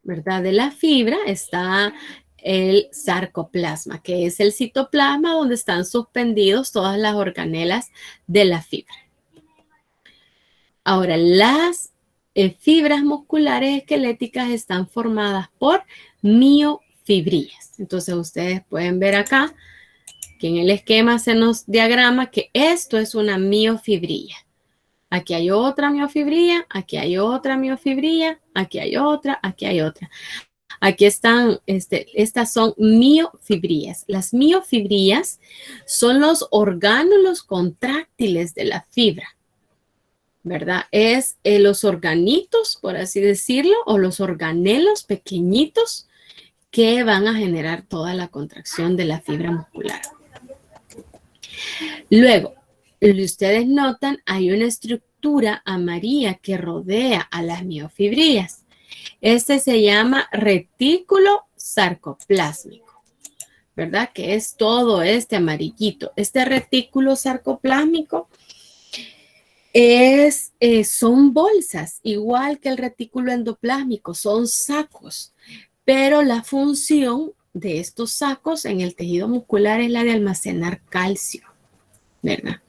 ¿verdad?, de la fibra está el sarcoplasma, que es el citoplasma donde están suspendidos todas las organelas de la fibra. Ahora, las fibras musculares esqueléticas están formadas por miofibrillas. Entonces, ustedes pueden ver acá que en el esquema se nos diagrama que esto es una miofibrilla. Aquí hay otra miofibrilla, aquí hay otra miofibrilla, aquí hay otra, aquí hay otra. Aquí están, estas son miofibrillas. Las miofibrillas son los orgánulos contráctiles de la fibra, ¿verdad? Es los organitos, por así decirlo, o los organelos pequeñitos que van a generar toda la contracción de la fibra muscular. Luego, ustedes notan, hay una estructura amarilla que rodea a las miofibrillas. Este se llama retículo sarcoplásmico, ¿verdad? Que es todo este amarillito. Este retículo sarcoplásmico son bolsas, igual que el retículo endoplásmico, son sacos, pero la función de estos sacos en el tejido muscular es la de almacenar calcio, ¿verdad?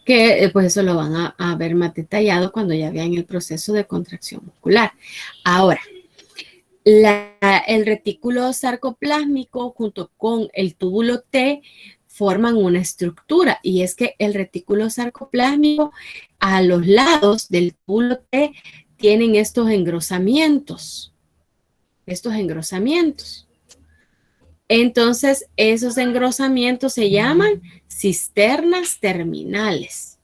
Que pues eso lo van a ver más detallado cuando ya vean el proceso de contracción muscular. Ahora, el retículo sarcoplásmico junto con el túbulo T forman una estructura y es que el retículo sarcoplásmico a los lados del túbulo T tienen estos engrosamientos. Entonces, esos engrosamientos se llaman cisternas terminales.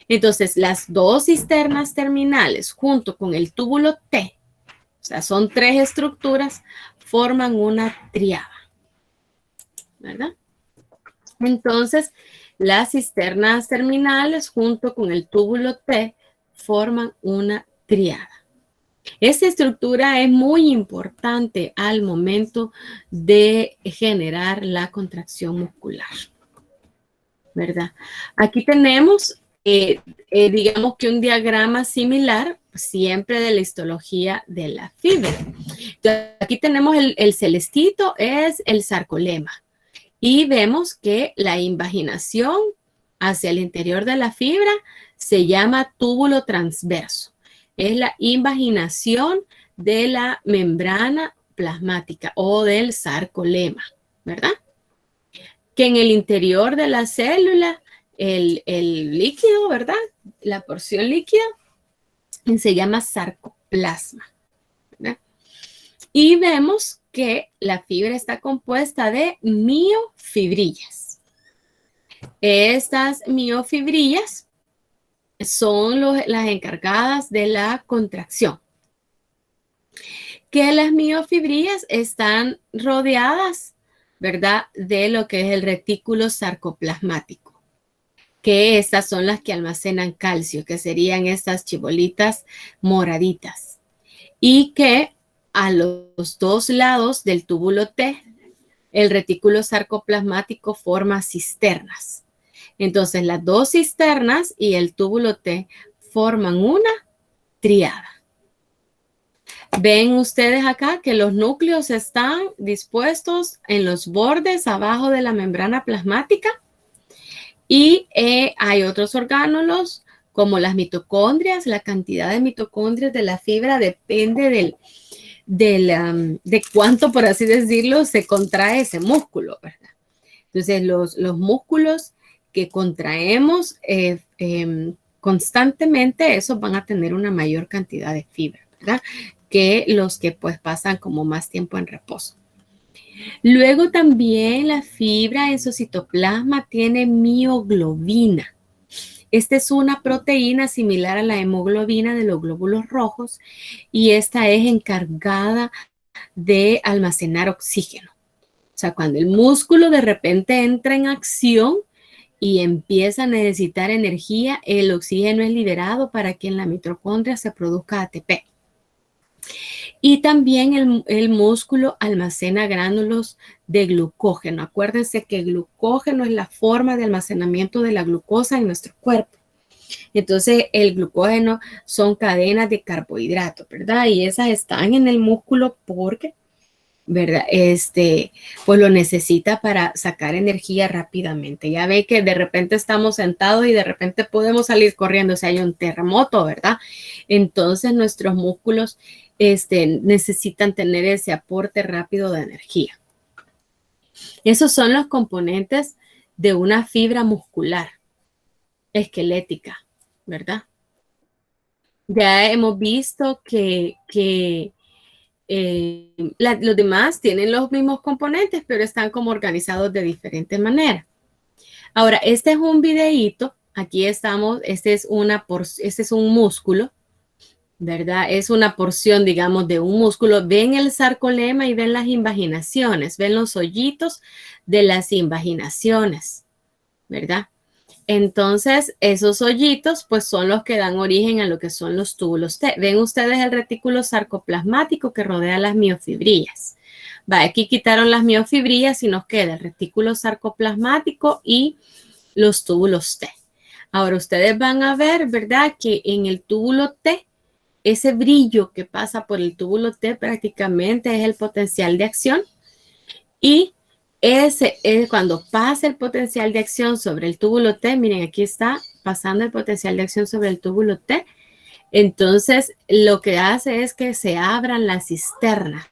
Entonces, las dos cisternas terminales junto con el túbulo T, o sea, son tres estructuras, forman una tríada, ¿verdad? Entonces, las cisternas terminales junto con el túbulo T forman una tríada. Esta estructura es muy importante al momento de generar la contracción muscular, ¿verdad? Aquí tenemos, digamos que un diagrama similar, siempre de la histología de la fibra. Entonces, aquí tenemos el celestito, es el sarcolema. Y vemos que la invaginación hacia el interior de la fibra se llama túbulo transverso. Es la invaginación de la membrana plasmática o del sarcolema, ¿verdad? Que en el interior de la célula, el líquido, ¿verdad? La porción líquida se llama sarcoplasma, ¿verdad? Y vemos que la fibra está compuesta de miofibrillas. Estas miofibrillas son las encargadas de la contracción. Que las miofibrillas están rodeadas, ¿verdad?, de lo que es el retículo sarcoplasmático, que estas son las que almacenan calcio, que serían estas chibolitas moraditas, y que a los dos lados del túbulo T, el retículo sarcoplasmático forma cisternas. Entonces, las dos cisternas y el túbulo T forman una tríada. Ven ustedes acá que los núcleos están dispuestos en los bordes abajo de la membrana plasmática y hay otros orgánulos como las mitocondrias. La cantidad de mitocondrias de la fibra depende de cuánto, por así decirlo, se contrae ese músculo, ¿verdad? Entonces, los músculos que contraemos constantemente, esos van a tener una mayor cantidad de fibra, ¿verdad?, que los que pues pasan como más tiempo en reposo. Luego también la fibra en su citoplasma tiene mioglobina. Esta es una proteína similar a la hemoglobina de los glóbulos rojos y esta es encargada de almacenar oxígeno. O sea, cuando el músculo de repente entra en acción y empieza a necesitar energía, el oxígeno es liberado para que en la mitocondria se produzca ATP. Y también el músculo almacena gránulos de glucógeno. Acuérdense que el glucógeno es la forma de almacenamiento de la glucosa en nuestro cuerpo. Entonces, el glucógeno son cadenas de carbohidratos, ¿verdad? Y esas están en el músculo porque, ¿verdad? Pues lo necesita para sacar energía rápidamente. Ya ve que de repente estamos sentados y de repente podemos salir corriendo si hay un terremoto, ¿verdad? Entonces, nuestros músculos necesitan tener ese aporte rápido de energía. Esos son los componentes de una fibra muscular esquelética, ¿verdad? Ya hemos visto que los demás tienen los mismos componentes, pero están como organizados de diferentes maneras. Ahora, este es un videíto. Aquí estamos, este es un músculo, ¿verdad? Es una porción, digamos, de un músculo. Ven el sarcolema y ven las invaginaciones, ven los hoyitos de las invaginaciones, ¿verdad? Entonces, esos hoyitos, pues, son los que dan origen a lo que son los túbulos T. Ven ustedes el retículo sarcoplasmático que rodea las miofibrillas. Aquí quitaron las miofibrillas y nos queda el retículo sarcoplasmático y los túbulos T. Ahora, ustedes van a ver, ¿verdad?, que en el túbulo T, ese brillo que pasa por el túbulo T prácticamente es el potencial de acción y ese es cuando pasa el potencial de acción sobre el túbulo T. Miren, aquí está pasando el potencial de acción sobre el túbulo T. Entonces, lo que hace es que se abran las cisternas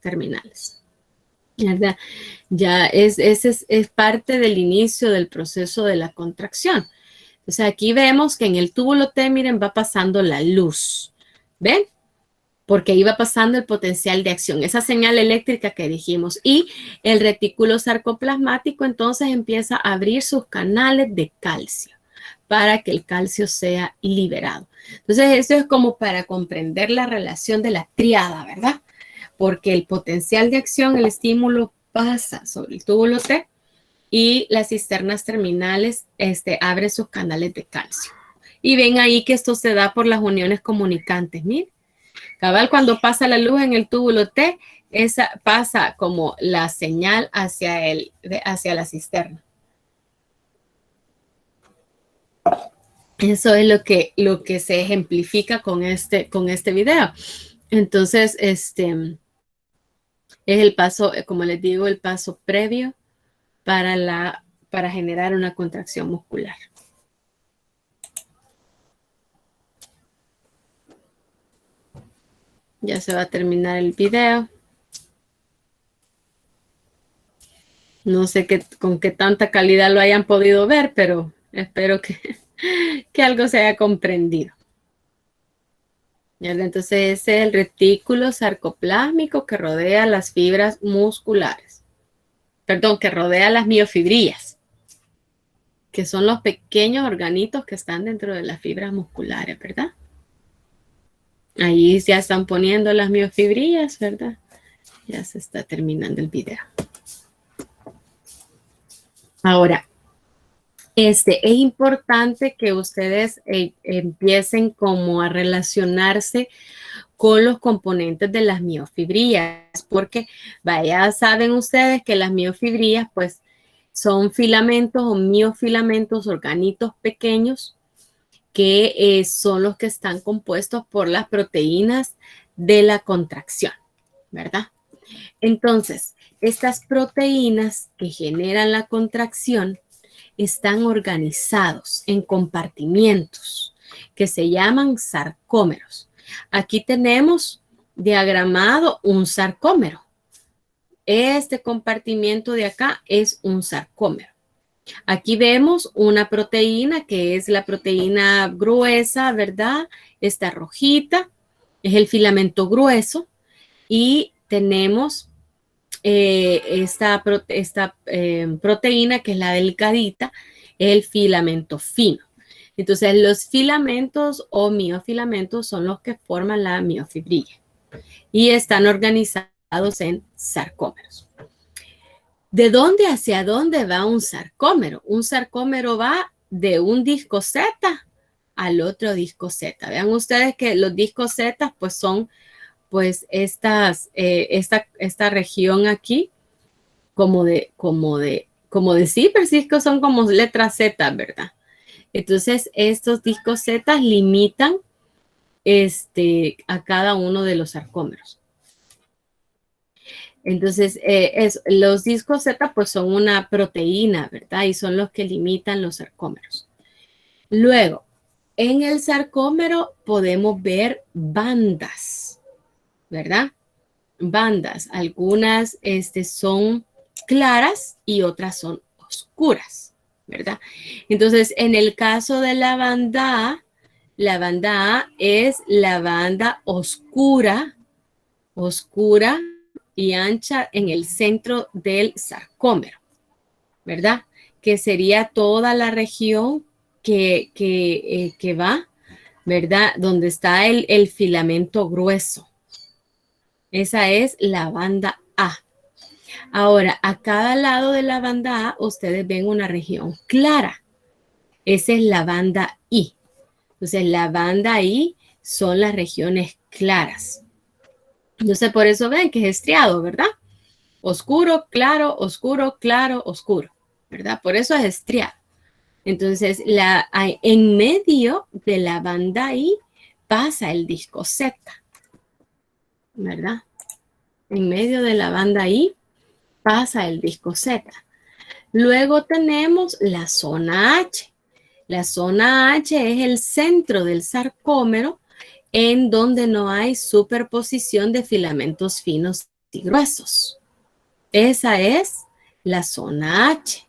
terminales, ¿verdad? Ya ese es parte del inicio del proceso de la contracción. Entonces, aquí vemos que en el túbulo T, miren, va pasando la luz. ¿Ven? Porque iba pasando el potencial de acción, esa señal eléctrica que dijimos. Y el retículo sarcoplasmático entonces empieza a abrir sus canales de calcio para que el calcio sea liberado. Entonces, eso es como para comprender la relación de la tríada, ¿verdad? Porque el potencial de acción, el estímulo pasa sobre el túbulo T y las cisternas terminales abren sus canales de calcio. Y ven ahí que esto se da por las uniones comunicantes, miren. Cabal, cuando pasa la luz en el túbulo T, esa pasa como la señal hacia la cisterna. Eso es lo que se ejemplifica con este video. Entonces, es el paso, como les digo, el paso previo para generar una contracción muscular. Ya se va a terminar el video. No sé con qué tanta calidad lo hayan podido ver, pero espero que algo se haya comprendido. Entonces, ese es el retículo sarcoplásmico que rodea las fibras musculares. Perdón, que rodea las miofibrillas. ¿Ok? que son los pequeños organitos que están dentro de las fibras musculares, ¿verdad? Ahí ya están poniendo las miofibrillas, ¿verdad? Ya se está terminando el video. Ahora, es importante que ustedes empiecen como a relacionarse con los componentes de las miofibrillas, porque vaya, saben ustedes que las miofibrillas pues son filamentos o miofilamentos, organitos pequeños que son los que están compuestos por las proteínas de la contracción, ¿verdad? Entonces, estas proteínas que generan la contracción están organizados en compartimientos que se llaman sarcómeros. Aquí tenemos diagramado un sarcómero. Este compartimiento de acá es un sarcómero. Aquí vemos una proteína que es la proteína gruesa, ¿verdad? Esta rojita es el filamento grueso y tenemos esta proteína que es la delgadita, el filamento fino. Entonces, los filamentos o miofilamentos son los que forman la miofibrilla y están organizados en sarcómeros. ¿De dónde hacia dónde va un sarcómero? Un sarcómero va de un disco Z al otro disco Z. Vean ustedes que los discos Z pues son pues esta región aquí como de sí, pero sí que son como letras Z, ¿verdad? Entonces, estos discos Z limitan a cada uno de los sarcómeros. Entonces, los discos Z pues son una proteína, ¿verdad? Y son los que limitan los sarcómeros. Luego, en el sarcómero podemos ver bandas, ¿verdad? Bandas. Algunas son claras y otras son oscuras, ¿verdad? Entonces, en el caso de la banda A es la banda oscura y ancha en el centro del sarcómero, ¿verdad? Que sería toda la región que va, ¿verdad? Donde está el filamento grueso. Esa es la banda A. Ahora, a cada lado de la banda A, ustedes ven una región clara. Esa es la banda I. Entonces, la banda I son las regiones claras. Entonces, por eso ven que es estriado, ¿verdad? Oscuro, claro, oscuro, ¿verdad? Por eso es estriado. Entonces, en medio de la banda I pasa el disco Z, ¿verdad? En medio de la banda I pasa el disco Z. Luego tenemos la zona H. La zona H es el centro del sarcómero en donde no hay superposición de filamentos finos y gruesos. Esa es la zona H,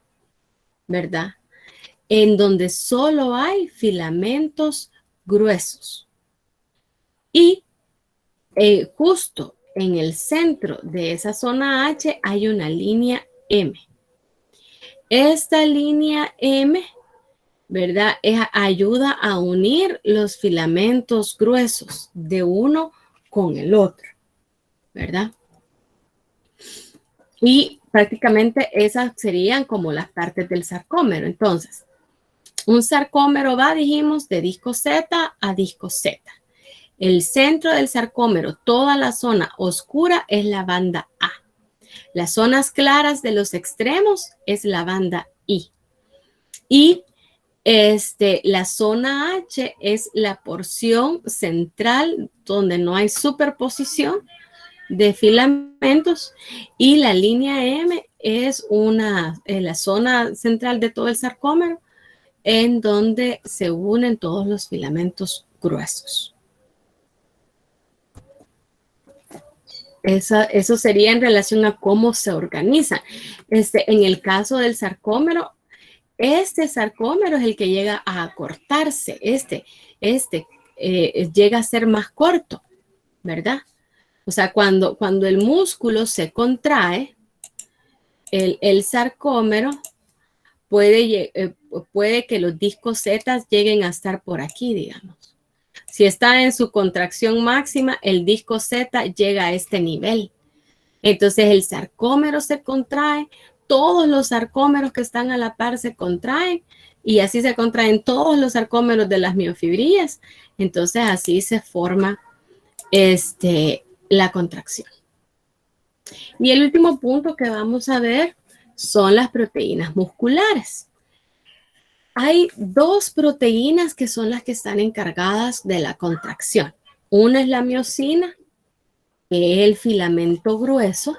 ¿verdad? En donde solo hay filamentos gruesos. Y justo en el centro de esa zona H hay una línea M. Esta línea M, ¿verdad? Ayuda a unir los filamentos gruesos de uno con el otro, ¿verdad? Y prácticamente esas serían como las partes del sarcómero. Entonces, un sarcómero va, dijimos, de disco Z a disco Z. El centro del sarcómero, toda la zona oscura es la banda A. Las zonas claras de los extremos es la banda I. Y la zona H es la porción central donde no hay superposición de filamentos y la línea M es la zona central de todo el sarcómero en donde se unen todos los filamentos gruesos. Eso sería en relación a cómo se organizan. En el caso del sarcómero, este sarcómero es el que llega a acortarse. Llega a ser más corto, ¿verdad? O sea, cuando el músculo se contrae, el sarcómero puede que los discos Z lleguen a estar por aquí, digamos. Si está en su contracción máxima, el disco Z llega a este nivel. Entonces el sarcómero se contrae, todos los sarcómeros que están a la par se contraen y así se contraen todos los sarcómeros de las miofibrillas. Entonces así se forma la contracción. Y el último punto que vamos a ver son las proteínas musculares. Hay dos proteínas que son las que están encargadas de la contracción. Una es la miosina, que es el filamento grueso,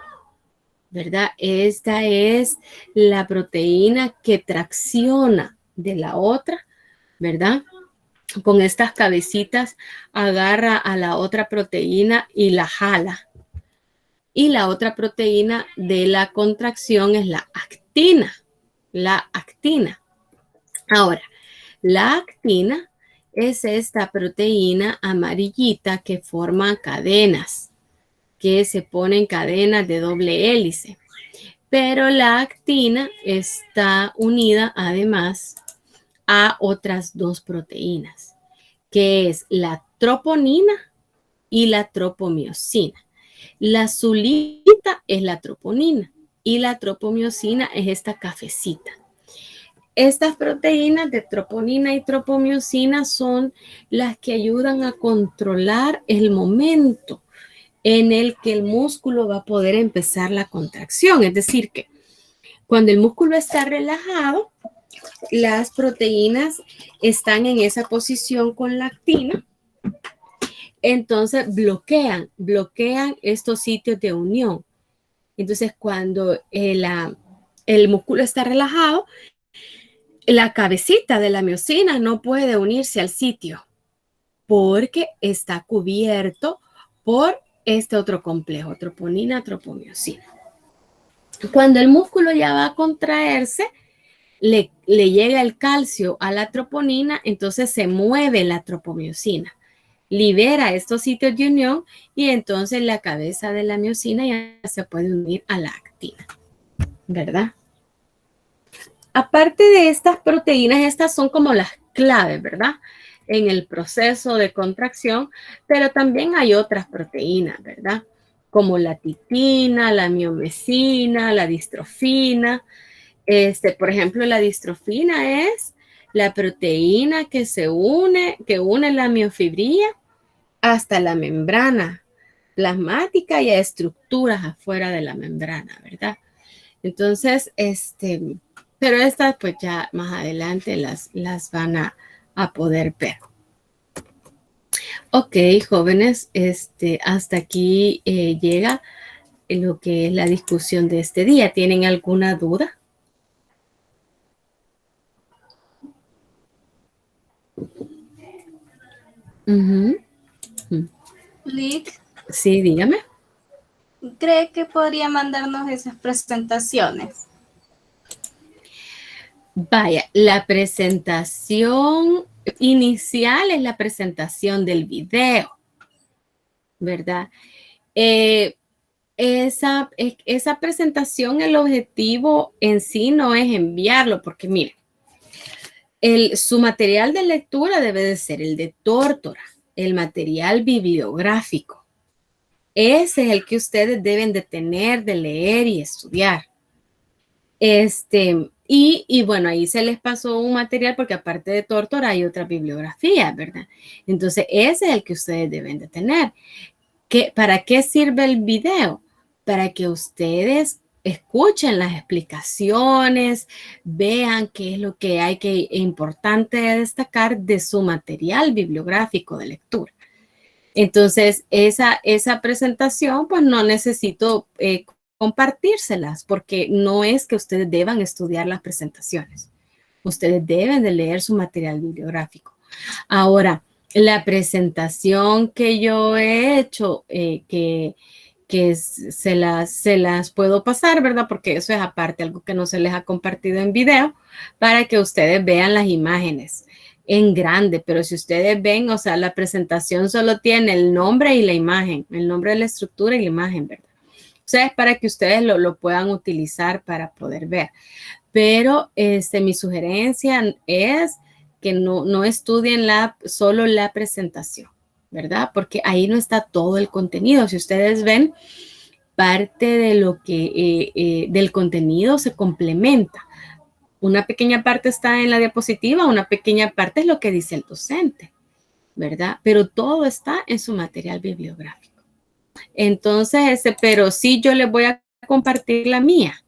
¿verdad? Esta es la proteína que tracciona de la otra, ¿verdad? Con estas cabecitas agarra a la otra proteína y la jala. Y la otra proteína de la contracción es la actina. La actina. Ahora, la actina es esta proteína amarillita que forma cadenas, que se ponen cadenas de doble hélice. Pero la actina está unida además a otras dos proteínas, que es la troponina y la tropomiosina. La azulita es la troponina y la tropomiosina es esta cafecita. Estas proteínas de troponina y tropomiosina son las que ayudan a controlar el momento en el que el músculo va a poder empezar la contracción. Es decir, que cuando el músculo está relajado, las proteínas están en esa posición con la actina. Entonces bloquean estos sitios de unión. Entonces cuando el músculo está relajado, la cabecita de la miosina no puede unirse al sitio porque está cubierto por este otro complejo, troponina, tropomiosina. Cuando el músculo ya va a contraerse, le llega el calcio a la troponina, entonces se mueve la tropomiosina, libera estos sitios de unión y entonces la cabeza de la miosina ya se puede unir a la actina, ¿verdad? Aparte de estas proteínas, estas son como las claves, ¿verdad? En el proceso de contracción, pero también hay otras proteínas, ¿verdad? Como la titina, la miomesina, la distrofina. Por ejemplo, la distrofina es la proteína que une la miofibrilla hasta la membrana plasmática y a estructuras afuera de la membrana, ¿verdad? Entonces, pero estas pues ya más adelante las van a poder ver. Ok, jóvenes, hasta aquí llega lo que es la discusión de este día. ¿Tienen alguna duda? Lick, Sí, dígame. ¿cree que podría mandarnos esas presentaciones? Vaya, la presentación inicial es la presentación del video, ¿verdad? Esa presentación, el objetivo en sí no es enviarlo, porque miren, su material de lectura debe de ser el de Tórtora, el material bibliográfico. Ese es el que ustedes deben de tener, de leer y estudiar. Y bueno, ahí se les pasó un material porque aparte de Tórtora hay otra bibliografía, ¿verdad? Entonces, ese es el que ustedes deben de tener. ¿Para qué sirve el video? Para que ustedes escuchen las explicaciones, vean qué es lo que hay que importante destacar de su material bibliográfico de lectura. Entonces, esa presentación, pues no necesito compartírselas, porque no es que ustedes deban estudiar las presentaciones. Ustedes deben de leer su material bibliográfico. Ahora, la presentación que yo he hecho, que se las puedo pasar, ¿verdad? Porque eso es aparte, algo que no se les ha compartido en video, para que ustedes vean las imágenes en grande, pero si ustedes ven, o sea, la presentación solo tiene el nombre y la imagen, el nombre de la estructura y la imagen, ¿verdad? O sea, es para que ustedes lo puedan utilizar para poder ver. pero mi sugerencia es que no estudien solo la presentación, ¿verdad? Porque ahí no está todo el contenido. Si ustedes ven, parte de lo que del contenido se complementa. Una pequeña parte está en la diapositiva, una pequeña parte es lo que dice el docente, ¿verdad? Pero todo está en su material bibliográfico. Entonces, pero sí yo les voy a compartir la mía.